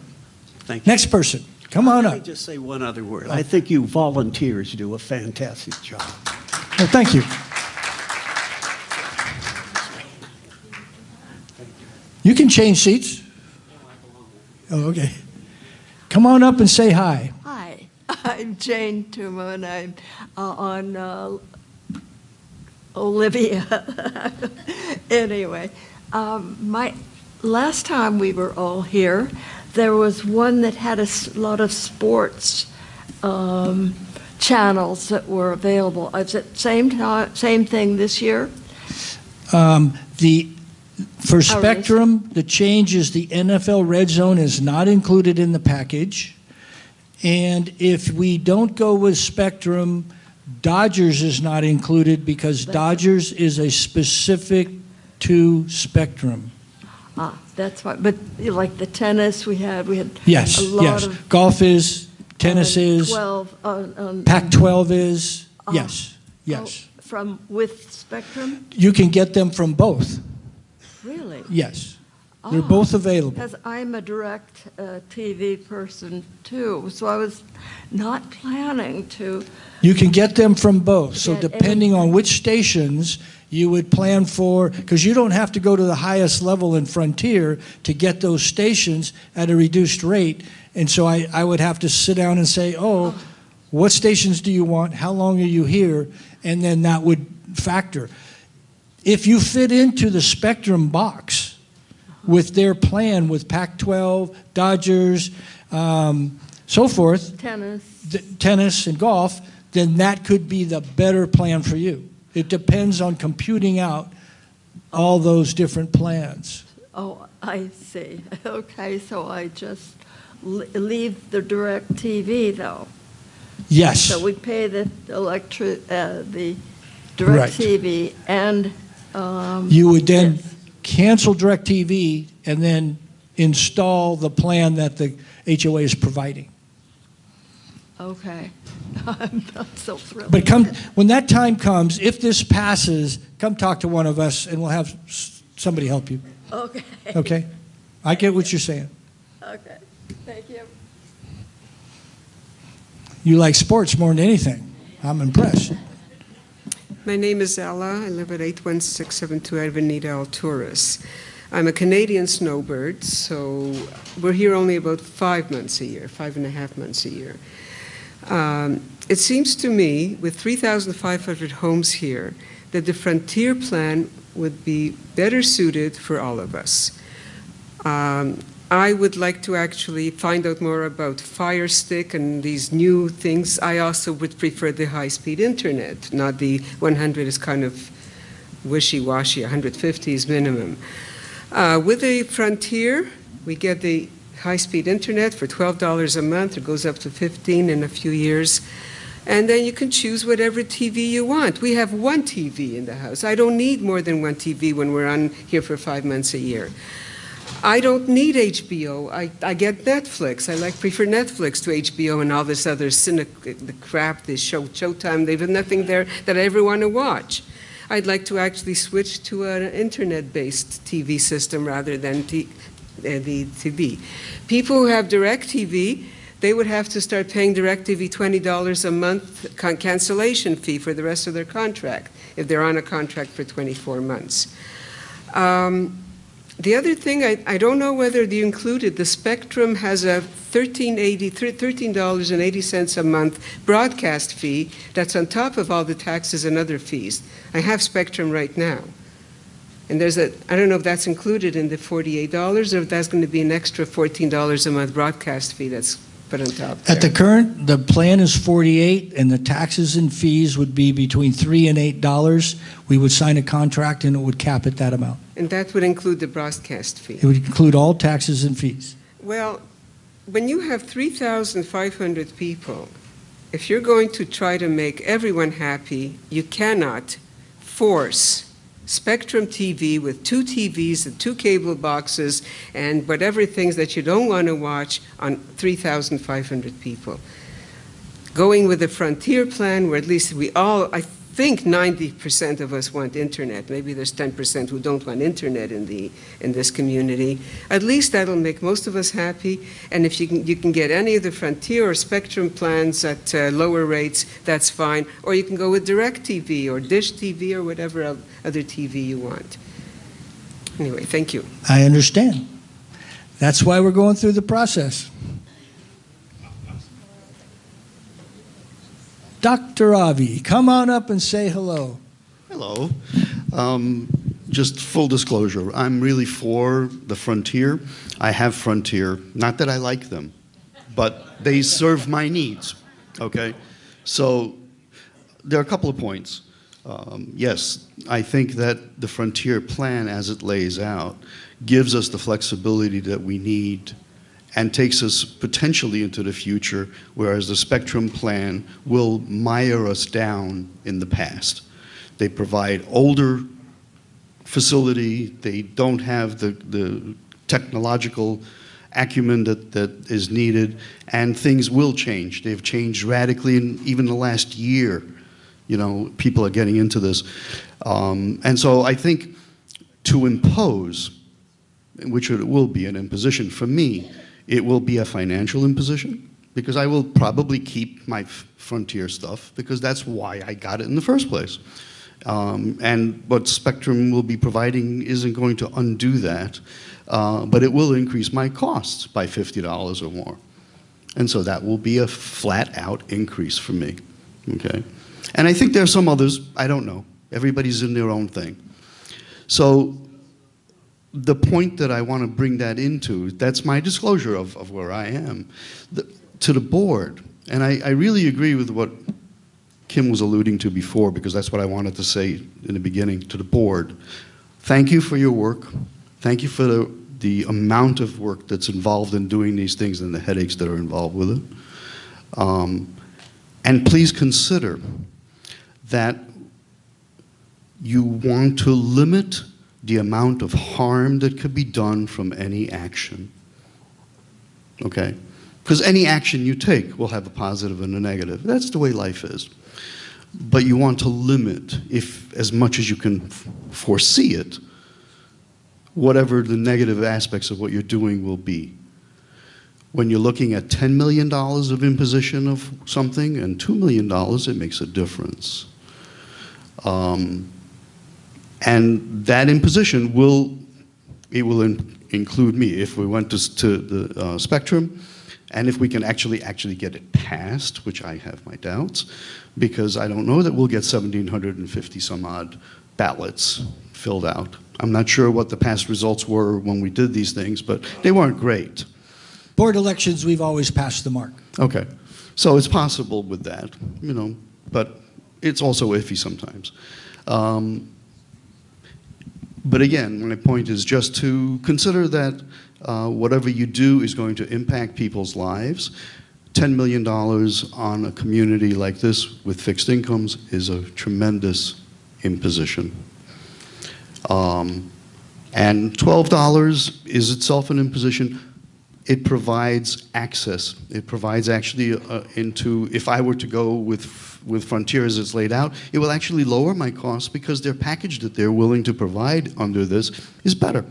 Thank you. Next person, come on Let me up. just say one other word. I think you volunteers do a fantastic job. Well, thank you. You can change seats. Oh, okay. Come on up and say hi. Hi, I'm Jane Tuma, and I'm on Olivia. Anyway, my last time we were all here, there was one that had a lot of sports channels that were available. Is it same thing this year? For Spectrum, the change is the NFL Red Zone is not included in the package. And if we don't go with Spectrum, Dodgers is not included because Dodgers is a specific to Spectrum. That's why. But like the tennis, we had Yes, a lot yes. of Golf is, tennis is, 12 Pac-12 is, yes, yes. from with Spectrum. You can get them from both. Really? Yes. They're both available. Because I'm a direct TV person too, so I was not planning to. You can get them from both. So Get depending on which stations you would plan for, because you don't have to go to the highest level in Frontier to get those stations at a reduced rate. And so I would have to sit down and say, oh, what stations do you want? How long are you here? And then that would factor. If you fit into the Spectrum box with their plan with Pac-12, Dodgers, so forth, tennis and golf, then that could be the better plan for you. It depends on computing out all those different plans. Oh, I see. Okay, so I just leave the direct TV though. Yes. So we pay the direct Right. TV and. You would then cancel DirecTV and then install the plan that the HOA is providing. Okay. I'm not so thrilled. But when that time comes, if this passes, come talk to one of us and we'll have somebody help you. Okay. Okay? I get what you're saying. Okay. Thank you. You like sports more than anything. I'm impressed. My name is Ella. I live at 81672 Avenida Alturas. I'm a Canadian snowbird, so we're here only about 5 months a year, 5.5 months a year. It seems to me, with 3,500 homes here, that the Frontier plan would be better suited for all of us. I would like to actually find out more about Fire Stick and these new things. I also would prefer the high-speed internet, not the 100 is kind of wishy-washy, 150 is minimum. With the Frontier, we get the high-speed internet for $12 a month. It goes up to $15 in a few years. And then you can choose whatever TV you want. We have one TV in the house. I don't need more than one TV when we're on here for 5 months a year. I don't need HBO. I get Netflix. I prefer Netflix to HBO and all this other the crap, this Showtime. They have nothing there that I ever want to watch. I'd like to actually switch to an internet-based TV system rather than the TV. People who have DirecTV, they would have to start paying DirecTV $20 a month cancellation fee for the rest of their contract, if they're on a contract for 24 months. The other thing, I don't know whether you included, the Spectrum has a $13.80 a month broadcast fee that's on top of all the taxes and other fees. I have Spectrum right now. And there's I don't know if that's included in the $48 or if that's going to be an extra $14 a month broadcast fee that's put on top there. At the current, the plan is 48, and the taxes and fees would be between $3 and $8. We would sign a contract, and it would cap at that amount. And that would include the broadcast fee? It would include all taxes and fees. Well, when you have 3,500 people, if you're going to try to make everyone happy, you cannot force Spectrum TV with 2 TVs and 2 cable boxes and whatever things that you don't want to watch on 3,500 people. Going with the Frontier plan, where at least we all, I think 90% of us want internet. Maybe there's 10% who don't want internet in this community. At least that'll make most of us happy. And if you can get any of the Frontier or Spectrum plans at lower rates, that's fine. Or you can go with DirecTV or Dish TV or whatever other TV you want. Anyway, thank you. I understand. That's why we're going through the process. Dr. Avi, come on up and say hello. Hello. Just full disclosure, I'm really for the Frontier. I have Frontier. Not that I like them, but they serve my needs, okay? So there are a couple of points. Yes, I think that the Frontier plan as it lays out gives us the flexibility that we need and takes us potentially into the future, whereas the Spectrum plan will mire us down in the past. They provide older facility, they don't have the technological acumen that is needed, and things will change. They've changed radically in even the last year. You know, people are getting into this. And so I think to impose, which it will be an imposition for me, it will be a financial imposition, because I will probably keep my Frontier stuff, because that's why I got it in the first place. And what Spectrum will be providing isn't going to undo that, but it will increase my costs by $50 or more. And so that will be a flat-out increase for me, okay? And I think there are some others, I don't know. Everybody's in their own thing. So the point that I want to bring that into, that's my disclosure of where I am, to the board. And I really agree with what Kim was alluding to before, because that's what I wanted to say in the beginning to the board. Thank you for your work. Thank you for the amount of work that's involved in doing these things and the headaches that are involved with it. And please consider that you want to limit the amount of harm that could be done from any action, okay? Because any action you take will have a positive and a negative. That's the way life is. But you want to limit, if as much as you can foresee it, whatever the negative aspects of what you're doing will be. When you're looking at $10 million of imposition of something and $2 million, it makes a difference. And that imposition will include me if we went to the Spectrum, and if we can actually get it passed, which I have my doubts, because I don't know that we'll get 1,750 some odd ballots filled out. I'm not sure what the past results were when we did these things, but they weren't great. Board elections, we've always passed the mark. Okay, so it's possible with that, you know, but it's also iffy sometimes. But again, my point is just to consider that whatever you do is going to impact people's lives. $10 million on a community like this with fixed incomes is a tremendous imposition. And $12 is itself an imposition. It provides access. It provides actually into, if I were to go with Frontier as it's laid out, it will actually lower my costs because their package that they're willing to provide under this is better.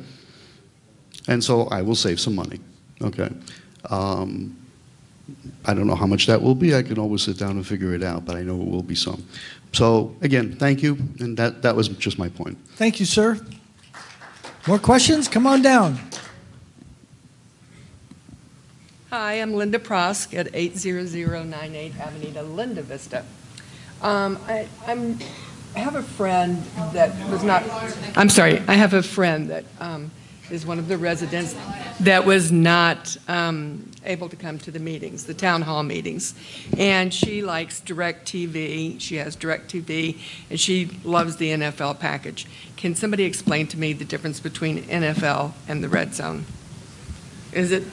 And so I will save some money, okay? I don't know how much that will be. I can always sit down and figure it out, but I know it will be some. So again, thank you, and that was just my point. Thank you, sir. More questions? Come on down. Hi, I'm Linda Prosk at 80098 Avenida Linda Vista. I have a friend that was not, I'm sorry, I have a friend that is one of the residents that was not able to come to the meetings, the town hall meetings. And she likes DirecTV. She has DirecTV, and she loves the NFL package. Can somebody explain to me the difference between NFL and the red zone? Is it?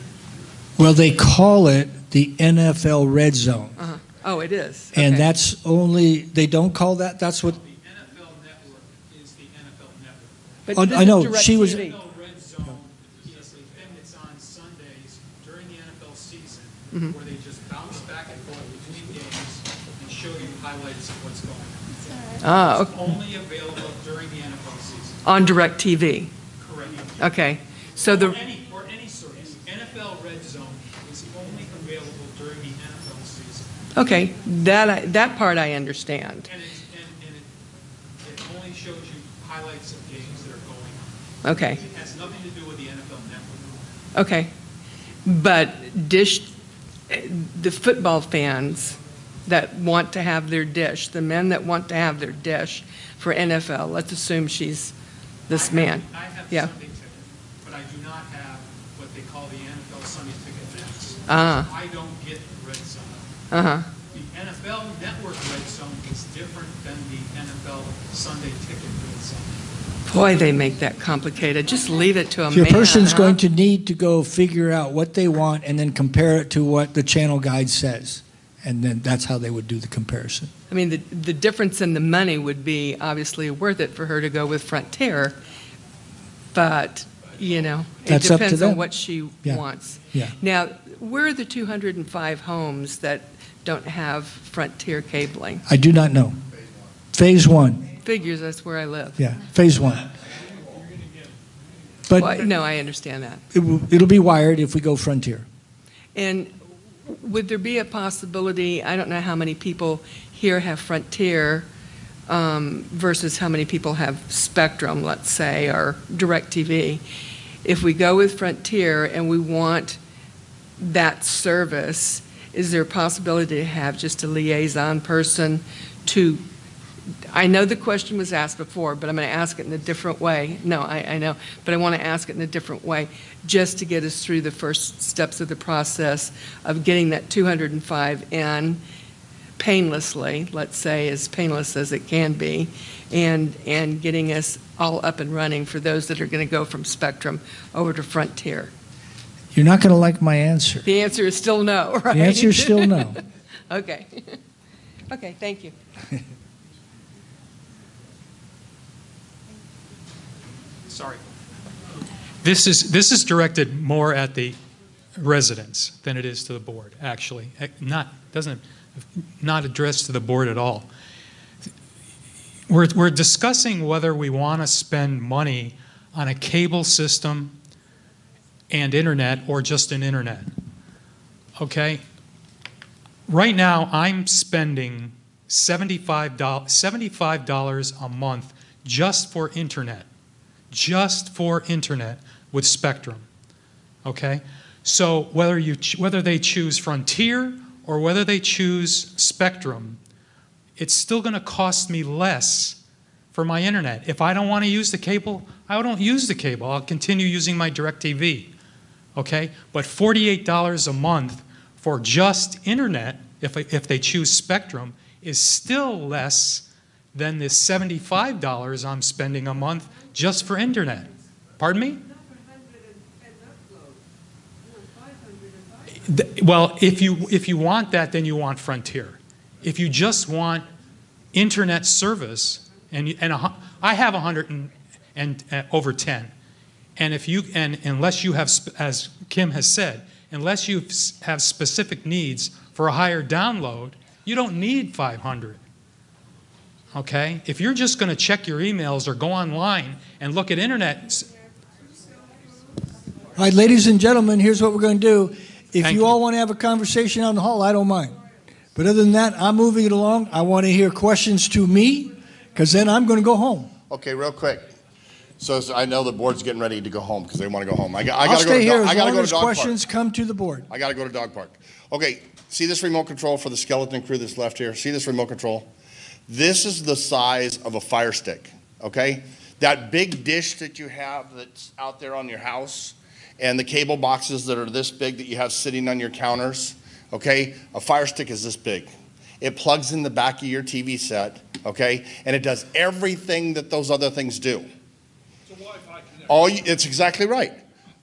Well, they call it the NFL Red Zone. Uh-huh. Oh, it is. And Okay. that's only, they don't call that, that's what. But Oh, this I is know, she was. DirecTV. Mhm. where they just bounce back and forth between games and show you highlights of what's going on. Ah, It's okay. only available during the NFL season. On DirecTV. Correct. Okay. So the, Or any service. NFL Red Zone is only available during the NFL season. okay, that part I understand. And it only shows you highlights of games that are going on. Okay. It has nothing to do with the NFL Network. Okay. But the football fans that want to have their dish, the men that want to have their dish for NFL, let's assume she's this man. I have Yeah. Sunday ticket, but I do not have what they call the NFL Sunday Ticket Max. Ah. I don't get the Red Zone. Uh-huh. The NFL Network Red Zone is different than the NFL Sunday Ticket Red Zone. Boy, they make that complicated. Just leave it to a Your man. person's huh? going to need to go figure out what they want and then compare it to what the channel guide says. And then that's how they would do the comparison. I mean, the difference in the money would be obviously worth it for her to go with Frontier, but, you know, it That's up to depends on them. what she Yeah. wants. Yeah. Now, where are the 205 homes that don't have Frontier cabling? I do not know. Phase one. Figures, that's where I live. Yeah, phase one. But Well, no, I understand that. it'll be wired if we go Frontier. And would there be a possibility, I don't know how many people here have Frontier versus how many people have Spectrum, let's say, or DirecTV. If we go with Frontier and we want that service, is there a possibility to have just a liaison person to, I know the question was asked before, but I'm going to ask it in a different way. No, I know, but I want to ask it in a different way, just to get us through the first steps of the process of getting that 205 in painlessly, let's say as painless as it can be, and getting us all up and running for those that are going to go from Spectrum over to Frontier. You're not going to like my answer. The answer is still no, right? The answer is still no. Okay. Okay, thank you. Sorry. This is directed more at the residents than it is to the board, actually. Not addressed to the board at all. We're discussing whether we want to spend money on a cable system and internet or just an internet. Okay? Right now, I'm spending $75 a month just for internet. Just for internet with Spectrum. Okay? So whether they choose Frontier or whether they choose Spectrum, it's still going to cost me less for my internet. If I don't want to use the cable, I don't use the cable. I'll continue using my DirecTV. Okay? But $48 a month for just internet, if they choose Spectrum, is still less than the $75 I'm spending a month just for internet. Pardon me? Well, if you want that, then you want Frontier. If you just want internet service, I have 100 and over 10, and unless you have, as Kim has said, unless you have specific needs for a higher download, you don't need 500. Okay? If you're just going to check your emails or go online and look at internet. All right, ladies and gentlemen, here's what we're going to do. If Thank you you. all want to have a conversation out in the hall, I don't mind. But other than that, I'm moving it along. I want to hear questions to me, because then I'm going to go home. Okay, real quick. So I know the board's getting ready to go home because they want to go home. I I'll got to stay go to here I as gotta long go as to dog questions come to the board. park. I got to go to dog park. Okay, see this remote control for the skeleton crew that's left here? See this remote control? This is the size of a Fire Stick, okay? That big dish that you have that's out there on your house and the cable boxes that are this big that you have sitting on your counters, okay? A Fire Stick is this big. It plugs in the back of your TV set, okay? And it does everything that those other things do. It's exactly right.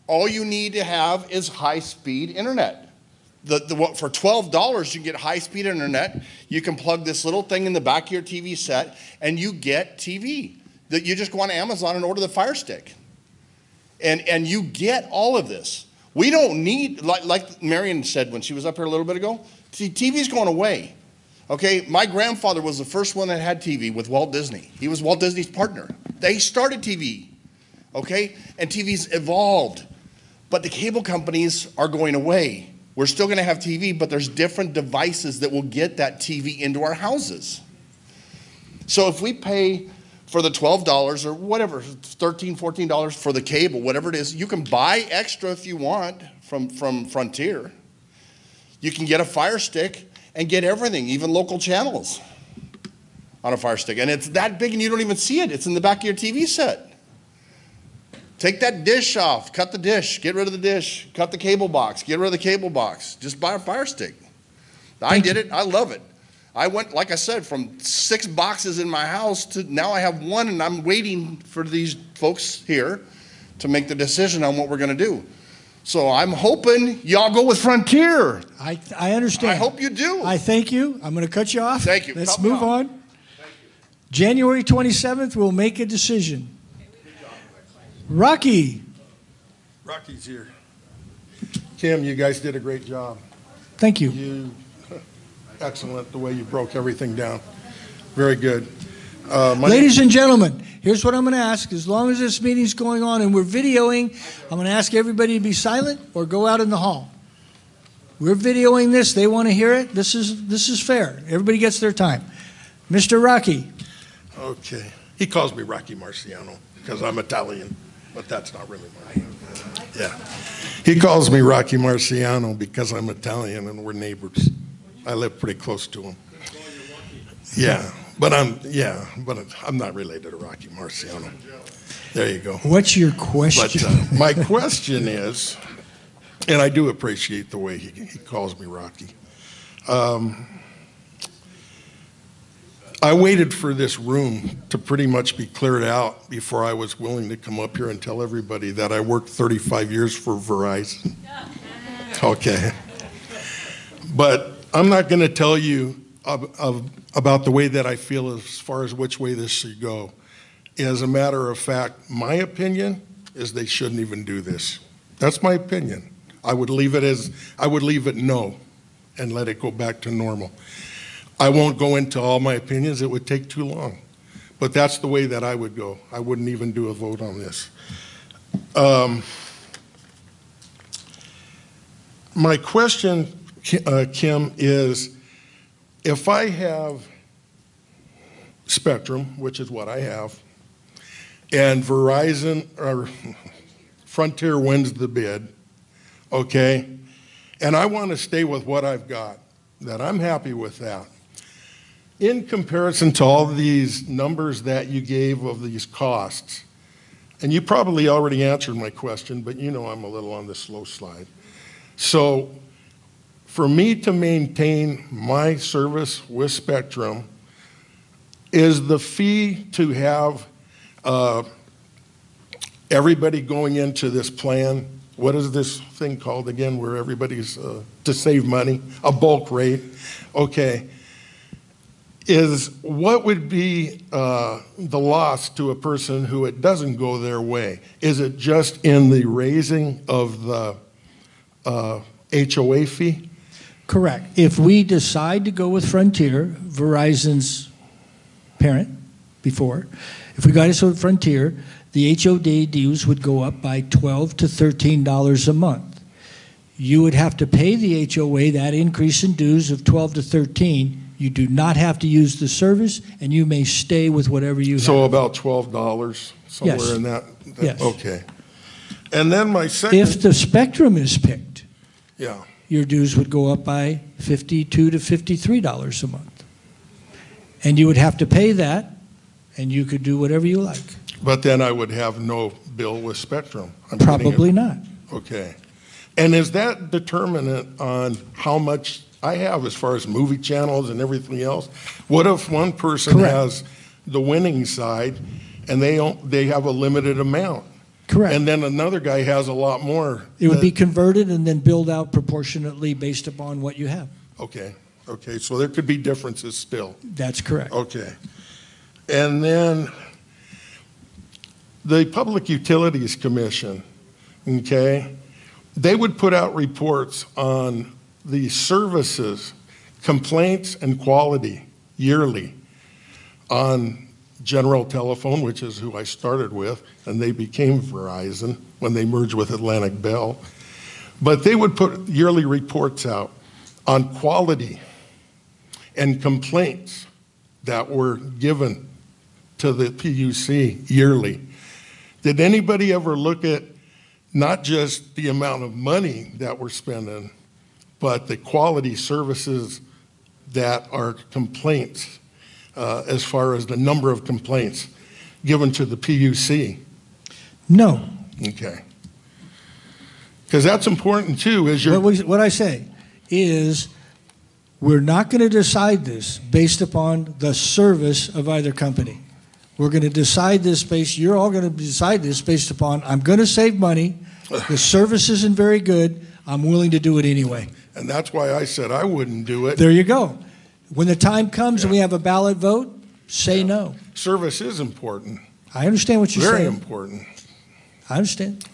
All you need to have is high-speed internet. For $12, you can get high-speed internet. You can plug this little thing in the back of your TV set, and you get TV. You just go on Amazon and order the Fire Stick. And you get all of this. We don't need, like Marion said when she was up here a little bit ago, TV's going away. Okay, my grandfather was the first one that had TV with Walt Disney. He was Walt Disney's partner. They started TV. Okay? And TV's evolved. But the cable companies are going away. We're still going to have TV, but there's different devices that will get that TV into our houses. So if we pay for the $12 or whatever, $13, $14 for the cable, whatever it is, you can buy extra if you want from Frontier. You can get a Fire Stick and get everything, even local channels on a Fire Stick. And it's that big and you don't even see it. It's in the back of your TV set. Take that dish off, cut the dish, get rid of the dish, cut the cable box, get rid of the cable box. Just buy a Fire Stick. I did it. I love it. I went, like I said, from 6 boxes in my house to now I have 1, and I'm waiting for these folks here to make the decision on what we're going to do. So I'm hoping y'all go with Frontier. I understand. I hope you do. I thank you. I'm going to cut you off. Thank you. Let's Cut me move off. on. January 27th, we'll make a decision. Rocky. Rocky's here. Kim, you guys did a great job. Thank you. Excellent the way you broke everything down. Very good. Ladies and gentlemen, here's what I'm going to ask. As long as this meeting's going on and we're videoing, I'm going to ask everybody to be silent or go out in the hall. We're videoing this. They want to hear it. This is fair. Everybody gets their time. Mr. Rocky. Okay. He calls me Rocky Marciano because I'm Italian, but that's not really mine. Yeah. He calls me Rocky Marciano because I'm Italian and we're neighbors. I live pretty close to him. Yeah. But I'm not related to Rocky Marciano. There you go. What's your question? But my question is, and I do appreciate the way he calls me Rocky. I waited for this room to pretty much be cleared out before I was willing to come up here and tell everybody that I worked 35 years for Verizon. Okay. But I'm not going to tell you about the way that I feel as far as which way this should go. As a matter of fact, my opinion is they shouldn't even do this. That's my opinion. I would leave it no and let it go back to normal. I won't go into all my opinions. It would take too long. But that's the way that I would go. I wouldn't even do a vote on this. My question, Kim, is if I have Spectrum, which is what I have, and Verizon or Frontier wins the bid, okay, and I want to stay with what I've got, that I'm happy with that. In comparison to all these numbers that you gave of these costs, and you probably already answered my question, but you know I'm a little on the slow slide. So for me to maintain my service with Spectrum, is the fee to have everybody going into this plan, what is this thing called again where everybody's to save money, a bulk rate, okay, is what would be the loss to a person who it doesn't go their way? Is it just in the raising of the HOA fee? Correct. If we decide to go with Frontier, Verizon's parent before, if we got us with Frontier, the HOA dues would go up by $12 to $13 a month. you would have to pay the HOA that increase in dues of 12 to 13. You do not have to use the service, and you may stay with whatever you have. So about $12, somewhere Yes. in that? Yes. Okay. And then my second. If the spectrum is picked, Yeah. your dues would go up by $52 to $53 a month. And you would have to pay that, and you could do whatever you like. But then I would have no bill with Spectrum. I'm getting it. Probably not. Okay. And is that determinant on how much I have as far as movie channels and everything else? What if one person Correct. has the winning side and they have a limited amount? Correct. And then another guy has a lot more. It would be converted and then billed out proportionately based upon what you have. Okay. Okay. So there could be differences still. That's correct. Okay. And then the Public Utilities Commission, okay, they would put out reports on the services, complaints, and quality yearly on General Telephone, which is who I started with, and they became Verizon when they merged with Atlantic Bell. But they would put yearly reports out on quality and complaints that were given to the PUC yearly. Did anybody ever look at not just the amount of money that we're spending, but the quality services that are complaints, as far as the number of complaints given to the PUC? No. Okay. Because that's important too, is your... What I say is we're not going to decide this based upon the service of either company. We're going to decide this you're all going to decide this based upon, I'm going to save money, the service isn't very good, I'm willing to do it anyway. And that's why I said I wouldn't do it. There you go. When the time comes and we have a ballot vote, say no. Service is important. I understand what you're Very saying. important. I understand.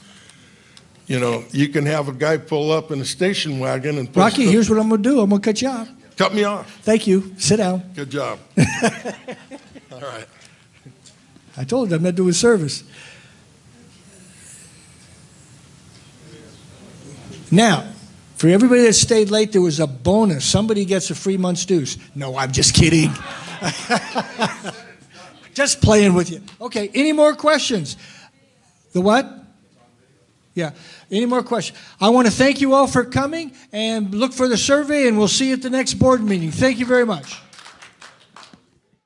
You know, you can have a guy pull up in a station wagon and... Rocky, here's what I'm going to do. I'm going to cut you off. Cut me off. Thank you. Sit down. Good job. All right. I told you I'm not doing service. Now, for everybody that stayed late, there was a bonus. Somebody gets a free month's dues. No, I'm just kidding. Just playing with you. Okay, any more questions? The what? Yeah, any more questions? I want to thank you all for coming and look for the survey, and we'll see you at the next board meeting. Thank you very much.